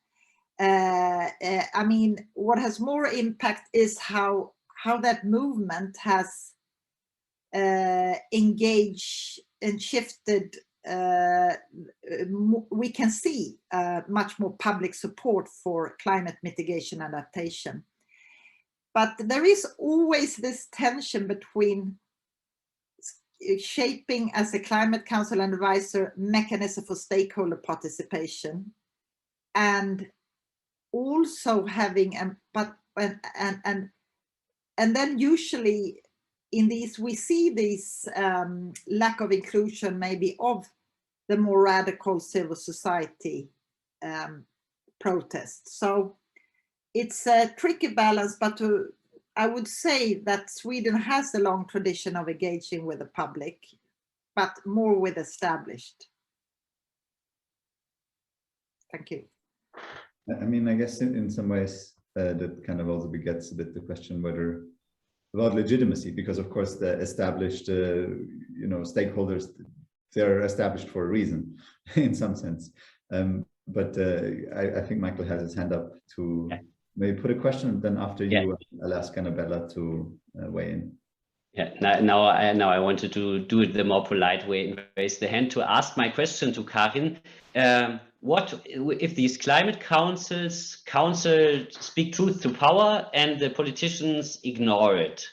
I mean, what has more impact is how that movement has engaged and shifted. We can see much more public support for climate mitigation and adaptation. But there is always this tension between shaping, as a climate council and advisor, mechanism for stakeholder participation, and also having and then usually in these we see this lack of inclusion maybe of the more radical civil society protests. So it's a tricky balance, but I would say that Sweden has a long tradition of engaging with the public, but more with established. Thank you. I mean, I guess in some ways that kind of also begets a bit the question whether about legitimacy, because of course the established, you know, stakeholders, they're established for a reason in some sense. But I think Michael has his hand up to maybe put a question, then after you, I'll ask Anabela to weigh in. Yeah, now I wanted to do it the more polite way and raise the hand to ask my question to Karin. What if these climate councils speak truth to power and the politicians ignore it?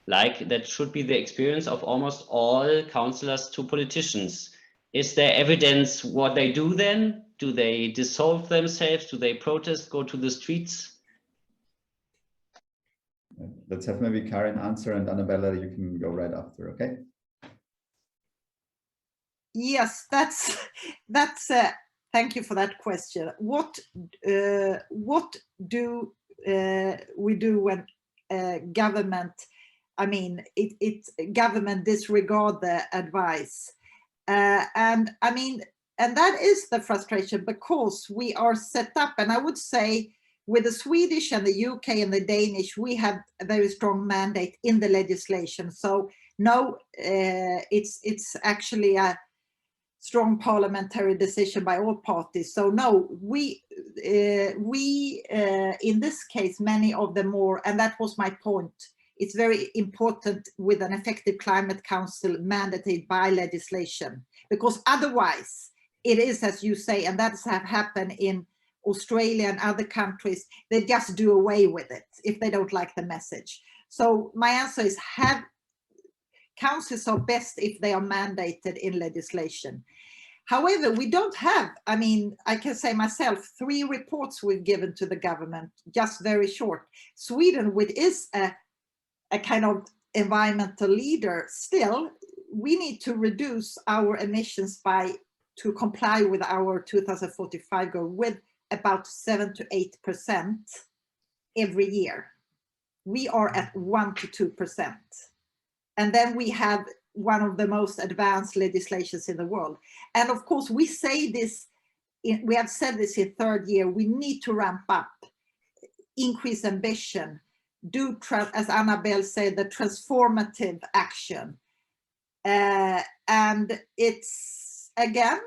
Like that should be the experience of almost all councillors to politicians. Is there evidence what they do then? Do they dissolve themselves? Do they protest, go to the streets? Let's have maybe Karin answer, and Anabela, you can go right after, okay? Yes, that's thank you for that question. What do we do when government, I mean, government disregard the advice? And I mean, and that is the frustration, because we are set up, and I would say with the Swedish and the UK and the Danish, we have a very strong mandate in the legislation. So no, it's actually a strong parliamentary decision by all parties. So no, we in this case, many of the more, and that was my point, it's very important with an effective climate council mandated by legislation, because otherwise it is, as you say, and that's have happened in Australia and other countries, they just do away with it if they don't like the message. So my answer is, have councils are best if they are mandated in legislation. However, we don't have, I mean, I can say myself, 3 reports we've given to the government, just very short. Sweden, which is a kind of environmental leader, still, we need to reduce our emissions to comply with our 2045 goal with about 7 to 8% every year. We are at 1 to 2%. And then we have one of the most advanced legislations in the world. And of course, we say this, we have said this in 3rd year, we need to ramp up, increase ambition, do, as Anabela said, the transformative action. And it's, again,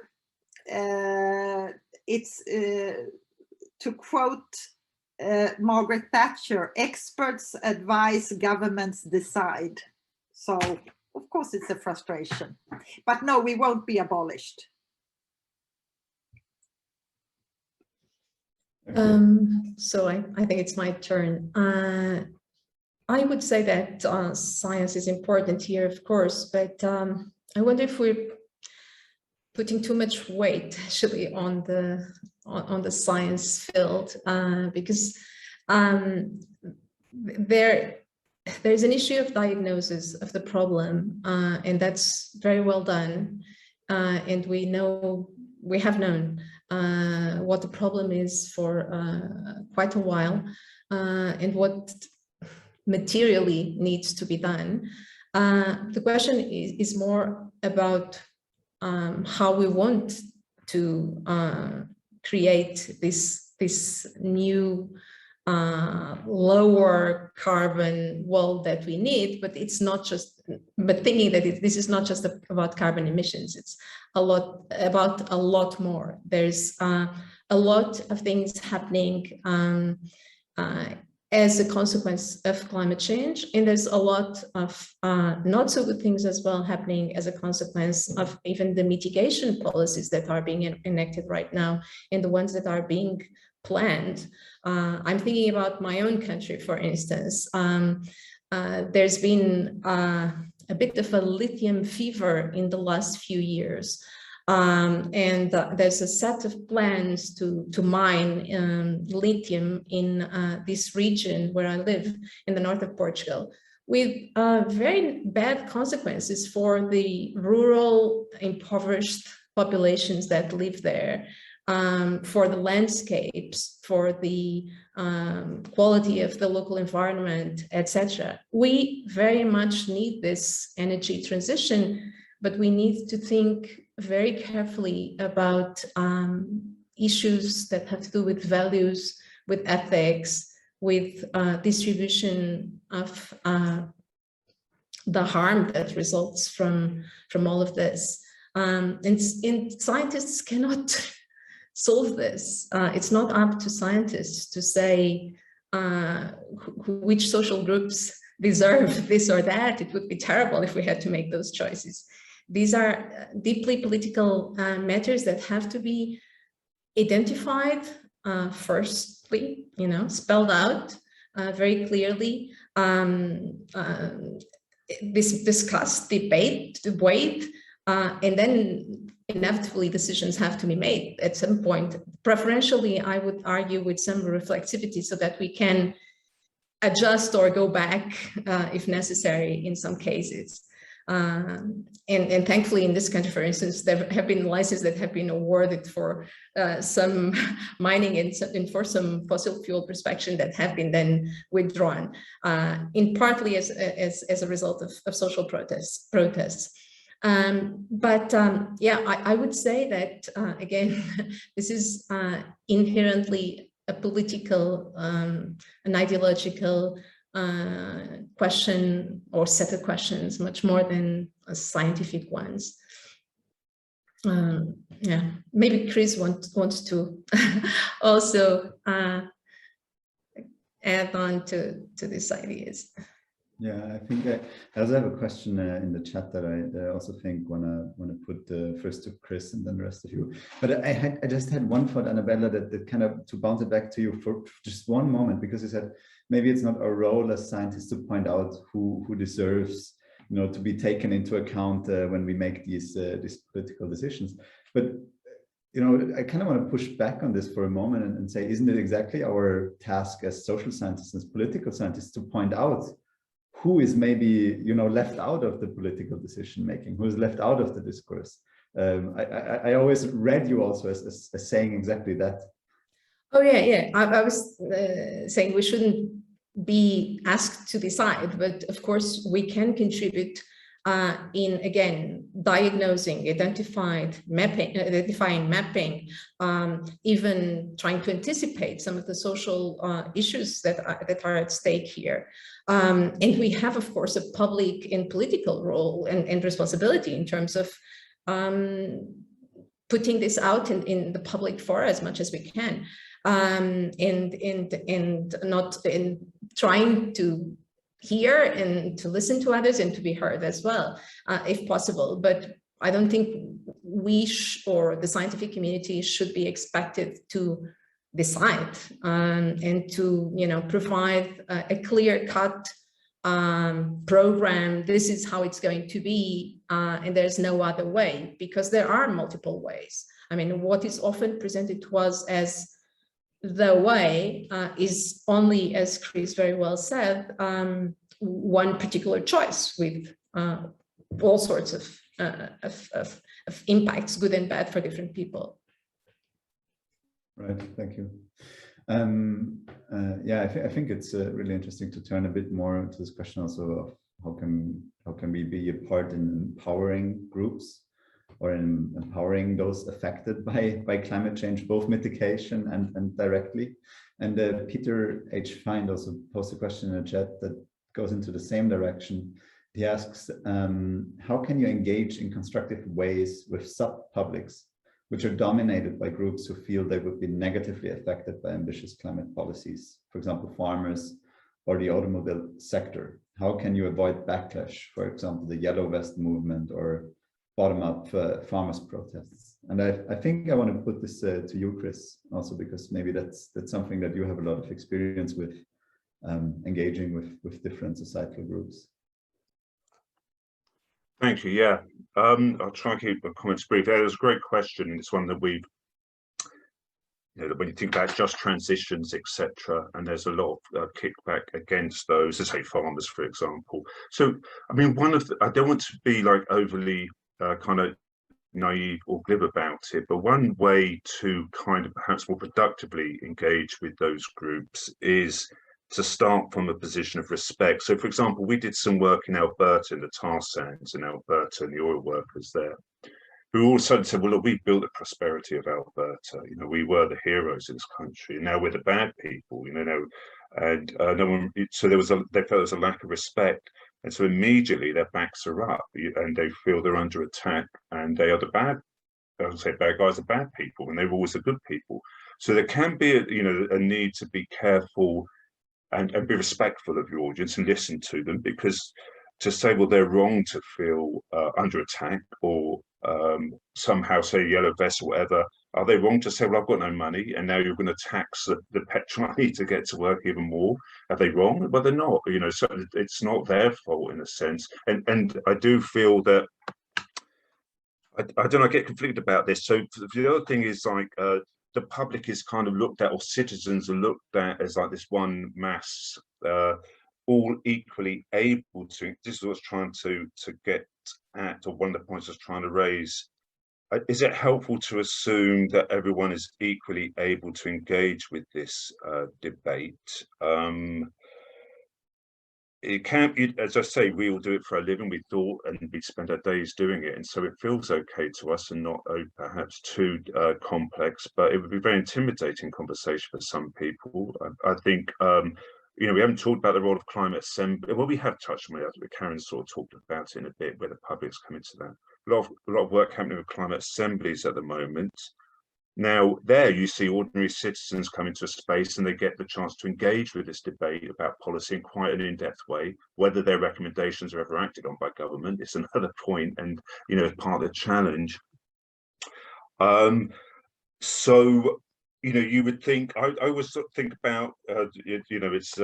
it's to quote Margaret Thatcher, experts advise, governments decide. So of course it's a frustration, but no, we won't be abolished. So I think it's my turn. I would say that science is important here, of course, but I wonder if we're putting too much weight actually on the science field, because there's an issue of diagnosis of the problem, and that's very well done, and we have known what the problem is for quite a while, and what materially needs to be done. The question is more about how we want to create this new lower carbon world that we need, but it's not just, but thinking that this is not just about carbon emissions, it's about a lot more. There's a lot of things happening as a consequence of climate change, and there's a lot of not so good things as well happening as a consequence of even the mitigation policies that are being enacted right now, and the ones that are being planned. I'm thinking about my own country, for instance. There's been a bit of a lithium fever in the last few years. And there's a set of plans to mine lithium in this region where I live, in the north of Portugal, with very bad consequences for the rural, impoverished populations that live there, for the landscapes, for the quality of the local environment, etc. We very much need this energy transition but we need to think very carefully about issues that have to do with values, with ethics, with distribution of the harm that results from all of this. And scientists cannot solve this. It's not up to scientists to say which social groups deserve this or that. It would be terrible if we had to make those choices. These are deeply political matters that have to be identified firstly, spelled out very clearly, discussed, debate, and then inevitably decisions have to be made at some point. Preferentially, I would argue with some reflexivity so that we can adjust or go back if necessary in some cases. And thankfully in this country, for instance, there have been licenses that have been awarded for some mining and for some fossil fuel prospection that have been then withdrawn, in partly as a result of social protests. Yeah, I would say that, again, this is inherently a political, an ideological question or set of questions, much more than scientific ones. Yeah, maybe Chris wants to also add on to these ideas. Yeah, I think I also have a question in the chat that I also think wanna put first to Chris and then the rest of you. But I just had one thought, Anabela, that kind of to bounce it back to you for just one moment, because you said maybe it's not our role as scientists to point out who deserves, to be taken into account when we make these political decisions. But I kind of want to push back on this for a moment and say, isn't it exactly our task as social scientists, as political scientists, to point out who is maybe left out of the political decision making, who is left out of the discourse? I always read you also as saying exactly that. Oh yeah. I was saying we shouldn't be asked to decide, but of course we can contribute in, again, diagnosing, identifying, mapping, even trying to anticipate some of the social issues that are at stake here. And we have, of course, a public and political role and responsibility in terms of putting this out in the public fora as much as we can, and trying to hear and to listen to others and to be heard as well, if possible. But I don't think we or the scientific community should be expected to decide and to provide a clear-cut program. This is how it's going to be, and there's no other way, because there are multiple ways. I mean, what is often presented to us as the way is only, as Chris very well said, one particular choice with all sorts of impacts, good and bad, for different people. Right, thank you. Yeah, I think it's really interesting to turn a bit more into this question also of how can we be a part in empowering groups or in empowering those affected by climate change, both mitigation and directly. And Peter H. Find also posed a question in the chat that goes into the same direction. He asks, how can you engage in constructive ways with sub-publics, which are dominated by groups who feel they would be negatively affected by ambitious climate policies, for example, farmers or the automobile sector? How can you avoid backlash, for example, the Yellow Vest movement or bottom-up farmers' protests? And I think I want to put this to you, Chris, also because maybe that's something that you have a lot of experience with, engaging with different societal groups. Thank you. Yeah, I'll try and keep my comments brief. It was a great question, and it's one that we've, when you think about just transitions, etc., and there's a lot of kickback against those, let's say farmers, for example. So, I mean, I don't want to be like overly kind of naive or glib about it, but one way to kind of perhaps more productively engage with those groups is to start from a position of respect. So, for example, we did some work in Alberta, in the tar sands in Alberta, and the oil workers there, who also said, well, look, we built the prosperity of Alberta. You know, we were the heroes in this country, and now we're the bad people. You know, and no one. So they felt there was a lack of respect, and so immediately their backs are up, and they feel they're under attack, and they are the bad. I would say bad guys are bad people, and they were always the good people. So there can be, a need to be careful and be respectful of your audience and listen to them, because to say, well, they're wrong to feel under attack, or somehow say yellow vest or whatever, are they wrong to say, well, I've got no money and now you're going to tax the petrol I need to get to work even more? Are they wrong? Well, they're not, so it's not their fault in a sense. And I do feel that, I don't know, I get conflicted about this. So the other thing is, like, the public is kind of looked at, or citizens are looked at, as like this one mass, all equally able to. This is what I was trying to get at, or one of the points I was trying to raise. Is it helpful to assume that everyone is equally able to engage with this debate? It can't, as I say, we all do it for a living. We thought, and we spend our days doing it, and so it feels okay to us, and not perhaps too complex. But it would be very intimidating conversation for some people. I think, we haven't talked about the role of climate assembly. Well, we have touched on it, but Karin sort of talked about it in a bit, where the public's coming to that. A lot of work happening with climate assemblies at the moment. Now, there you see ordinary citizens come into a space and they get the chance to engage with this debate about policy in quite an in-depth way. Whether their recommendations are ever acted on by government is another point, and part of the challenge. So you would think, I always sort of think about it's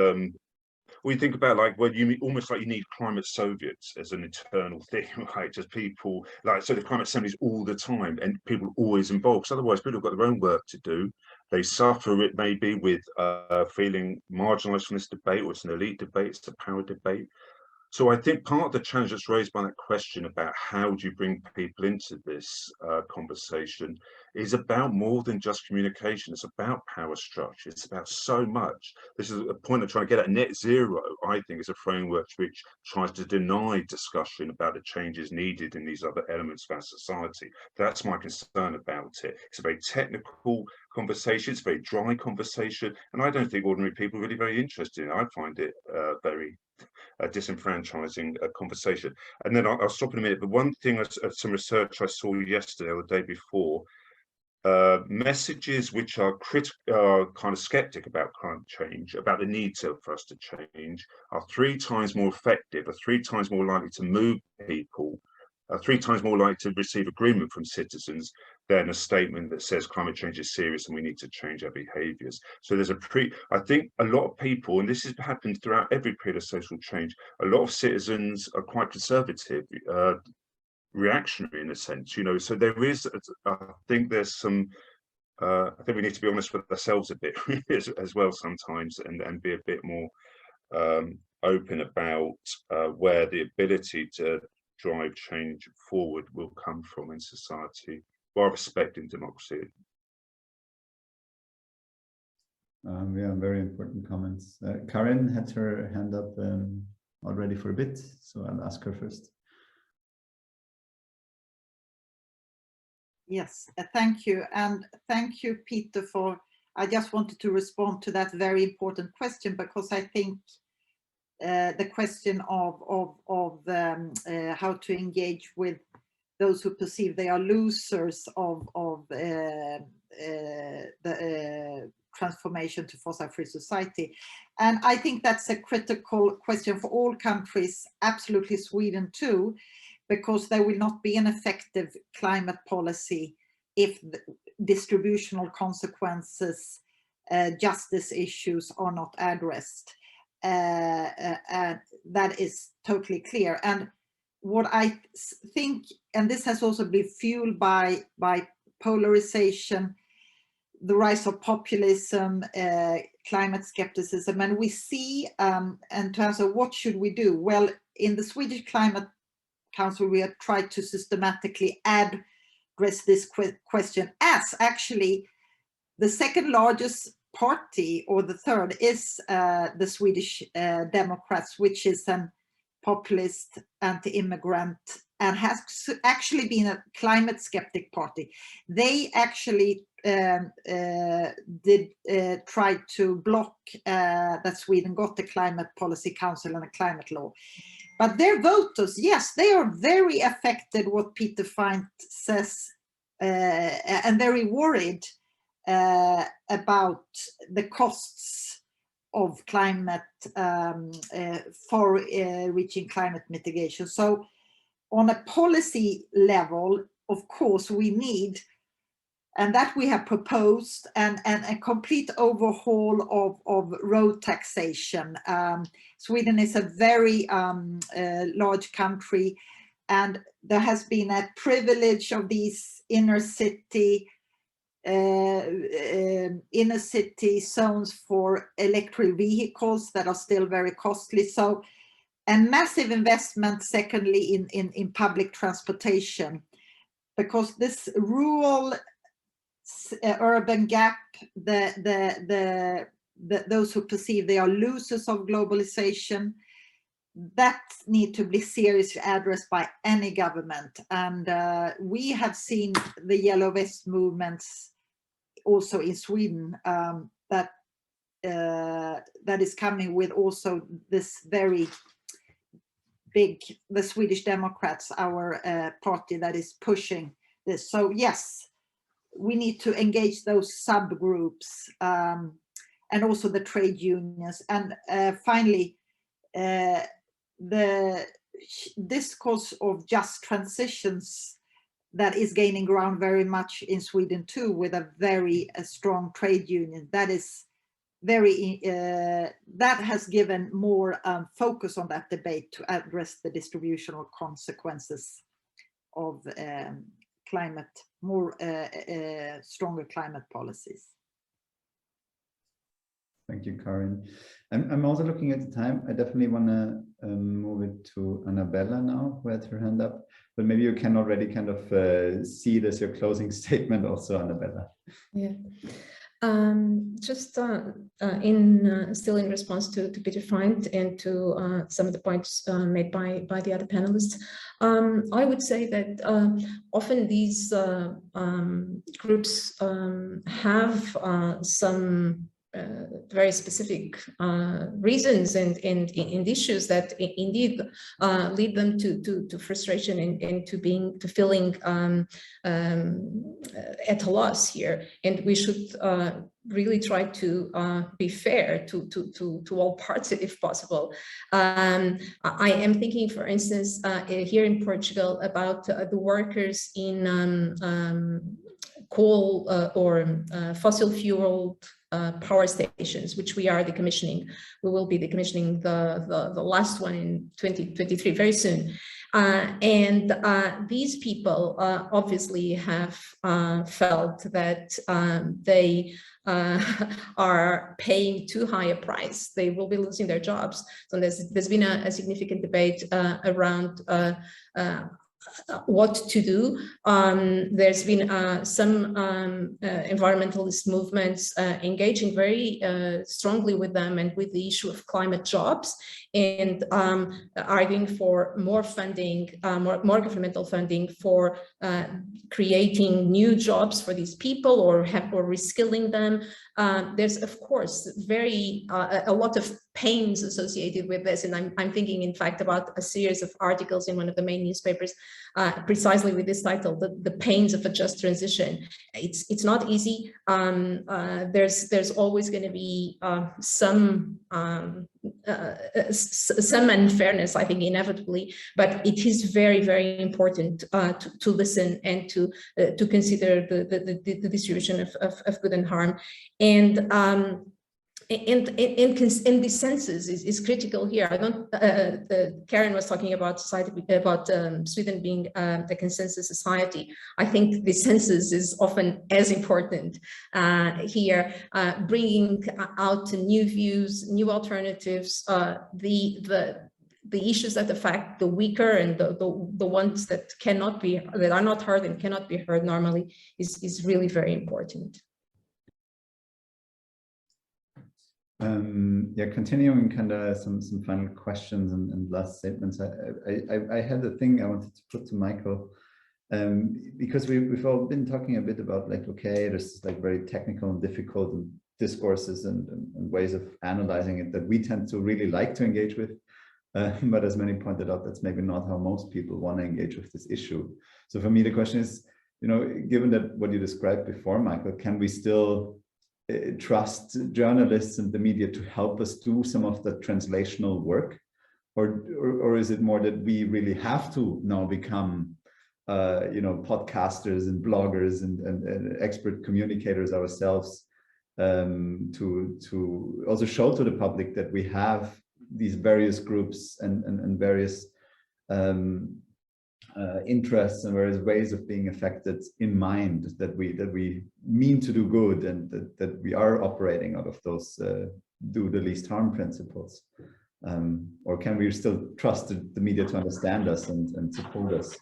we think about, like, well, almost like you need climate Soviets as an eternal thing, right? Just people, like, so the climate assemblies all the time, and people always involved, because otherwise people have got their own work to do. They suffer, it may be, with feeling marginalized from this debate, or it's an elite debate, it's a power debate. So I think part of the challenge that's raised by that question about how do you bring people into this conversation is about more than just communication. It's about power structure. It's about so much. This is a point of trying to get at. Net zero, I think, is a framework which tries to deny discussion about the changes needed in these other elements of our society. That's my concern about it. It's a very technical conversation. It's a very dry conversation. And I don't think ordinary people are really very interested in it. I find it very disenfranchising conversation. And then I'll stop in a minute, but one thing, some research I saw yesterday or the day before, messages which are kind of skeptic about climate change, about the need for us to change, are 3 times more effective, are 3 times more likely to move people, are 3 times more likely to receive agreement from citizens than a statement that says climate change is serious and we need to change our behaviours. So there's I think a lot of people, and this has happened throughout every period of social change, a lot of citizens are quite conservative, reactionary in a sense, so there is, I think there's some, I think we need to be honest with ourselves a bit as well sometimes, and be a bit more open about where the ability to drive change forward will come from in society, while respecting democracy. Yeah, very important comments. Karin had her hand up already for a bit, so I'll ask her first. Yes, thank you. And thank you, Peter, I just wanted to respond to that very important question, because I think the question of how to engage with those who perceive they are losers of the transformation to fossil-free society. And I think that's a critical question for all countries, absolutely Sweden too, because there will not be an effective climate policy if the distributional consequences, justice issues are not addressed. That is totally clear. And what I think, and this has also been fueled by polarization, the rise of populism, climate skepticism, and we see in terms of what should we do? Well, in the Swedish Climate Council, we have tried to systematically address this question as actually the second largest party, or the third, is the Swedish Democrats, which is an populist, anti-immigrant, and has actually been a climate skeptic party. They actually did try to block that Sweden got the Climate Policy Council and a climate law. But their voters, yes, they are very affected, what Peter Fine says, and very worried about the costs of climate for reaching climate mitigation. So on a policy level, of course, we need, and that we have proposed, and a complete overhaul of road taxation. Sweden is a very large country, and there has been a privilege of these inner city zones for electric vehicles that are still very costly. So, and massive investment, secondly, in public transportation, because this rural urban gap, those who perceive they are losers of globalization, that need to be seriously addressed by any government. And we have seen the Yellow Vest movements also in Sweden, that is coming with also this very big, the Swedish Democrats, our party that is pushing this. So yes, we need to engage those subgroups, and also the trade unions. And finally, the discourse of just transitions that is gaining ground very much in Sweden too, with a very strong trade union. That is very, that has given more focus on that debate to address the distributional consequences of climate, more stronger climate policies. Thank you, Karin. I'm also looking at the time. I definitely want to move it to Anabela now, who had her hand up. But maybe you can already kind of see it as your closing statement also, Anabela. Yeah. Just still in response to Peter Fine and to some of the points made by the other panelists, I would say that often these groups have some very specific reasons and issues that indeed lead them to frustration and to feeling at a loss here. And we should really try to be fair to all parts if possible. I am thinking, for instance, here in Portugal about the workers in coal or fossil fuel power stations, which we are decommissioning. We will be decommissioning the last one in 2023, very soon. And these people obviously have felt that they are paying too high a price. They will be losing their jobs. So there's been a significant debate around what to do. There's been some environmentalist movements engaging very strongly with them and with the issue of climate jobs, and arguing for more funding, more governmental funding for creating new jobs for these people or reskilling them. There's of course a lot of pains associated with this, and I'm thinking in fact about a series of articles in one of the main newspapers precisely with this title, the pains of a just transition. It's not easy. There's always going to be some unfairness, I think, inevitably, but it is very, very important to listen and to consider the distribution of good and harm. And the census is critical here. I don't. Karin was talking about society, about Sweden being a consensus society. I think the census is often as important here, bringing out new views, new alternatives. The issues that affect the weaker and the ones that are not heard and cannot be heard normally is really very important. Yeah, continuing kind of some final questions and last statements. I had a thing I wanted to put to Michael, because we've all been talking a bit about like, okay, there's like very technical and difficult discourses and ways of analyzing it that we tend to really like to engage with. But as many pointed out, that's maybe not how most people want to engage with this issue. So for me, the question is, you know, given that what you described before, Michael, can we still trust journalists and the media to help us do some of the translational work? Or is it more that we really have to now become, you know, podcasters and bloggers and expert communicators ourselves, to also show to the public that we have these various groups and various interests and various ways of being affected in mind, that we mean to do good, and that we are operating out of those do the least harm principles, or can we still trust the media to understand us and support us?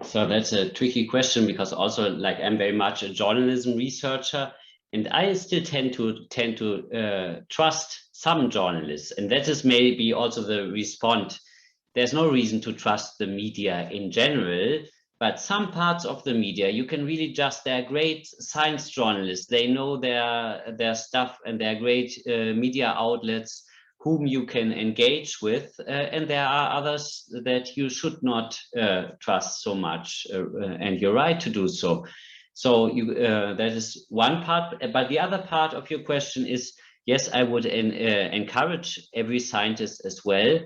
So that's a tricky question, because also, like, I'm very much a journalism researcher, and I still tend to trust some journalists, and that is maybe also the response. There's no reason to trust the media in general, but some parts of the media, you can really just, they're great science journalists. They know their stuff, and they're great media outlets whom you can engage with, and there are others that you should not trust so much, and you're right to do so. So that is one part, but the other part of your question is, yes, I would encourage every scientist as well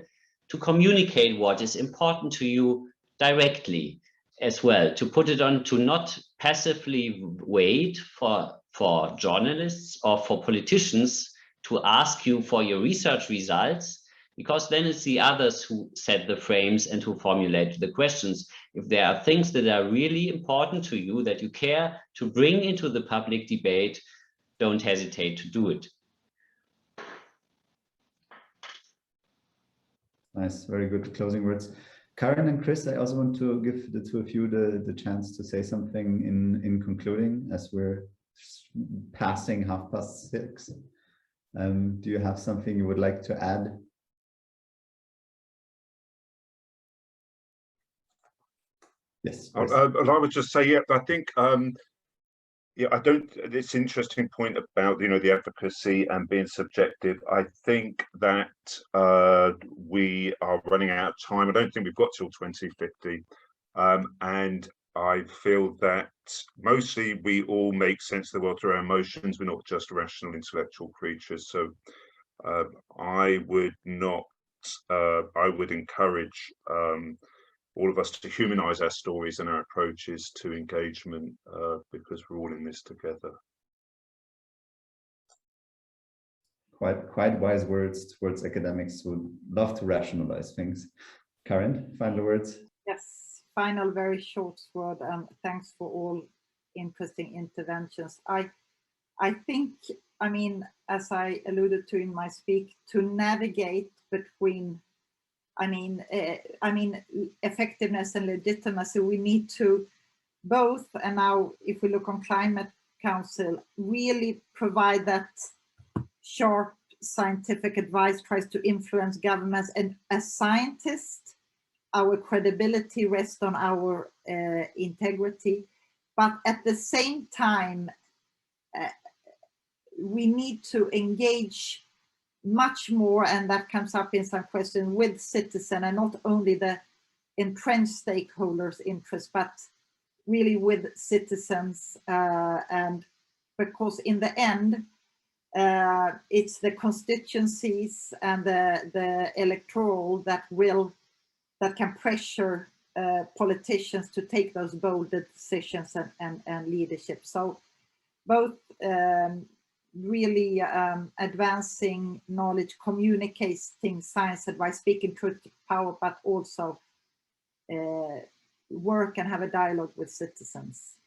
to communicate what is important to you directly as well, to put it on, to not passively wait for journalists or for politicians to ask you for your research results, because then it's the others who set the frames and who formulate the questions. If there are things that are really important to you, that you care to bring into the public debate, don't hesitate to do it. Nice, very good closing words. Karin and Chris, I also want to give the two of you the chance to say something in concluding, as we're passing 6:30. Do you have something you would like to add? Yes. I would just say, yeah, I think, yeah, I don't, this interesting point about, you know, the advocacy and being subjective. I think that we are running out of time. I don't think we've got till 2050. And I feel that mostly we all make sense of the world through our emotions. We're not just rational intellectual creatures. So I would encourage all of us to humanize our stories and our approaches to engagement, because we're all in this together. Quite wise words towards academics who love to rationalize things. Karin, final words? Yes, final very short word, and thanks for all interesting interventions. I think, I mean, as I alluded to in my speak, to navigate between effectiveness and legitimacy, we need to both, and now if we look on Climate Council, really provide that sharp scientific advice, tries to influence governments, and as scientists, our credibility rests on our integrity, but at the same time, we need to engage much more, and that comes up in some question, with citizen, and not only the entrenched stakeholders' interests, but really with citizens, and because in the end, it's the constituencies and the electoral that can pressure politicians to take those bold decisions and leadership. So both really advancing knowledge, communicating science advice, speaking truth to power, but also work and have a dialogue with citizens.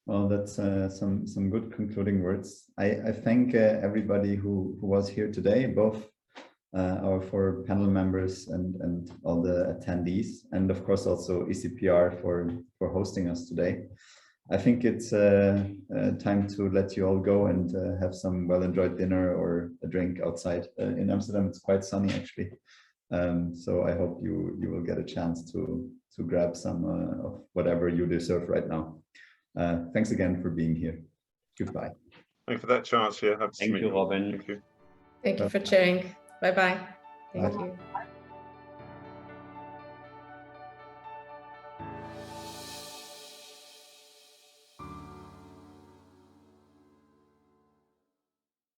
Well, that's some good concluding words. I thank everybody who was here today, both our 4 panel members and all the attendees, and of course also ECPR for hosting us today. I think it's time to let you all go and have some well-enjoyed dinner or a drink outside. In Amsterdam, it's quite sunny actually. So I hope you will get a chance to grab some of whatever you deserve right now. Thanks again for being here. Goodbye. Thanks for that chance. Yeah, Thank you, Robin. Thank you. Thank you for sharing. Bye-bye. Thank Bye. you.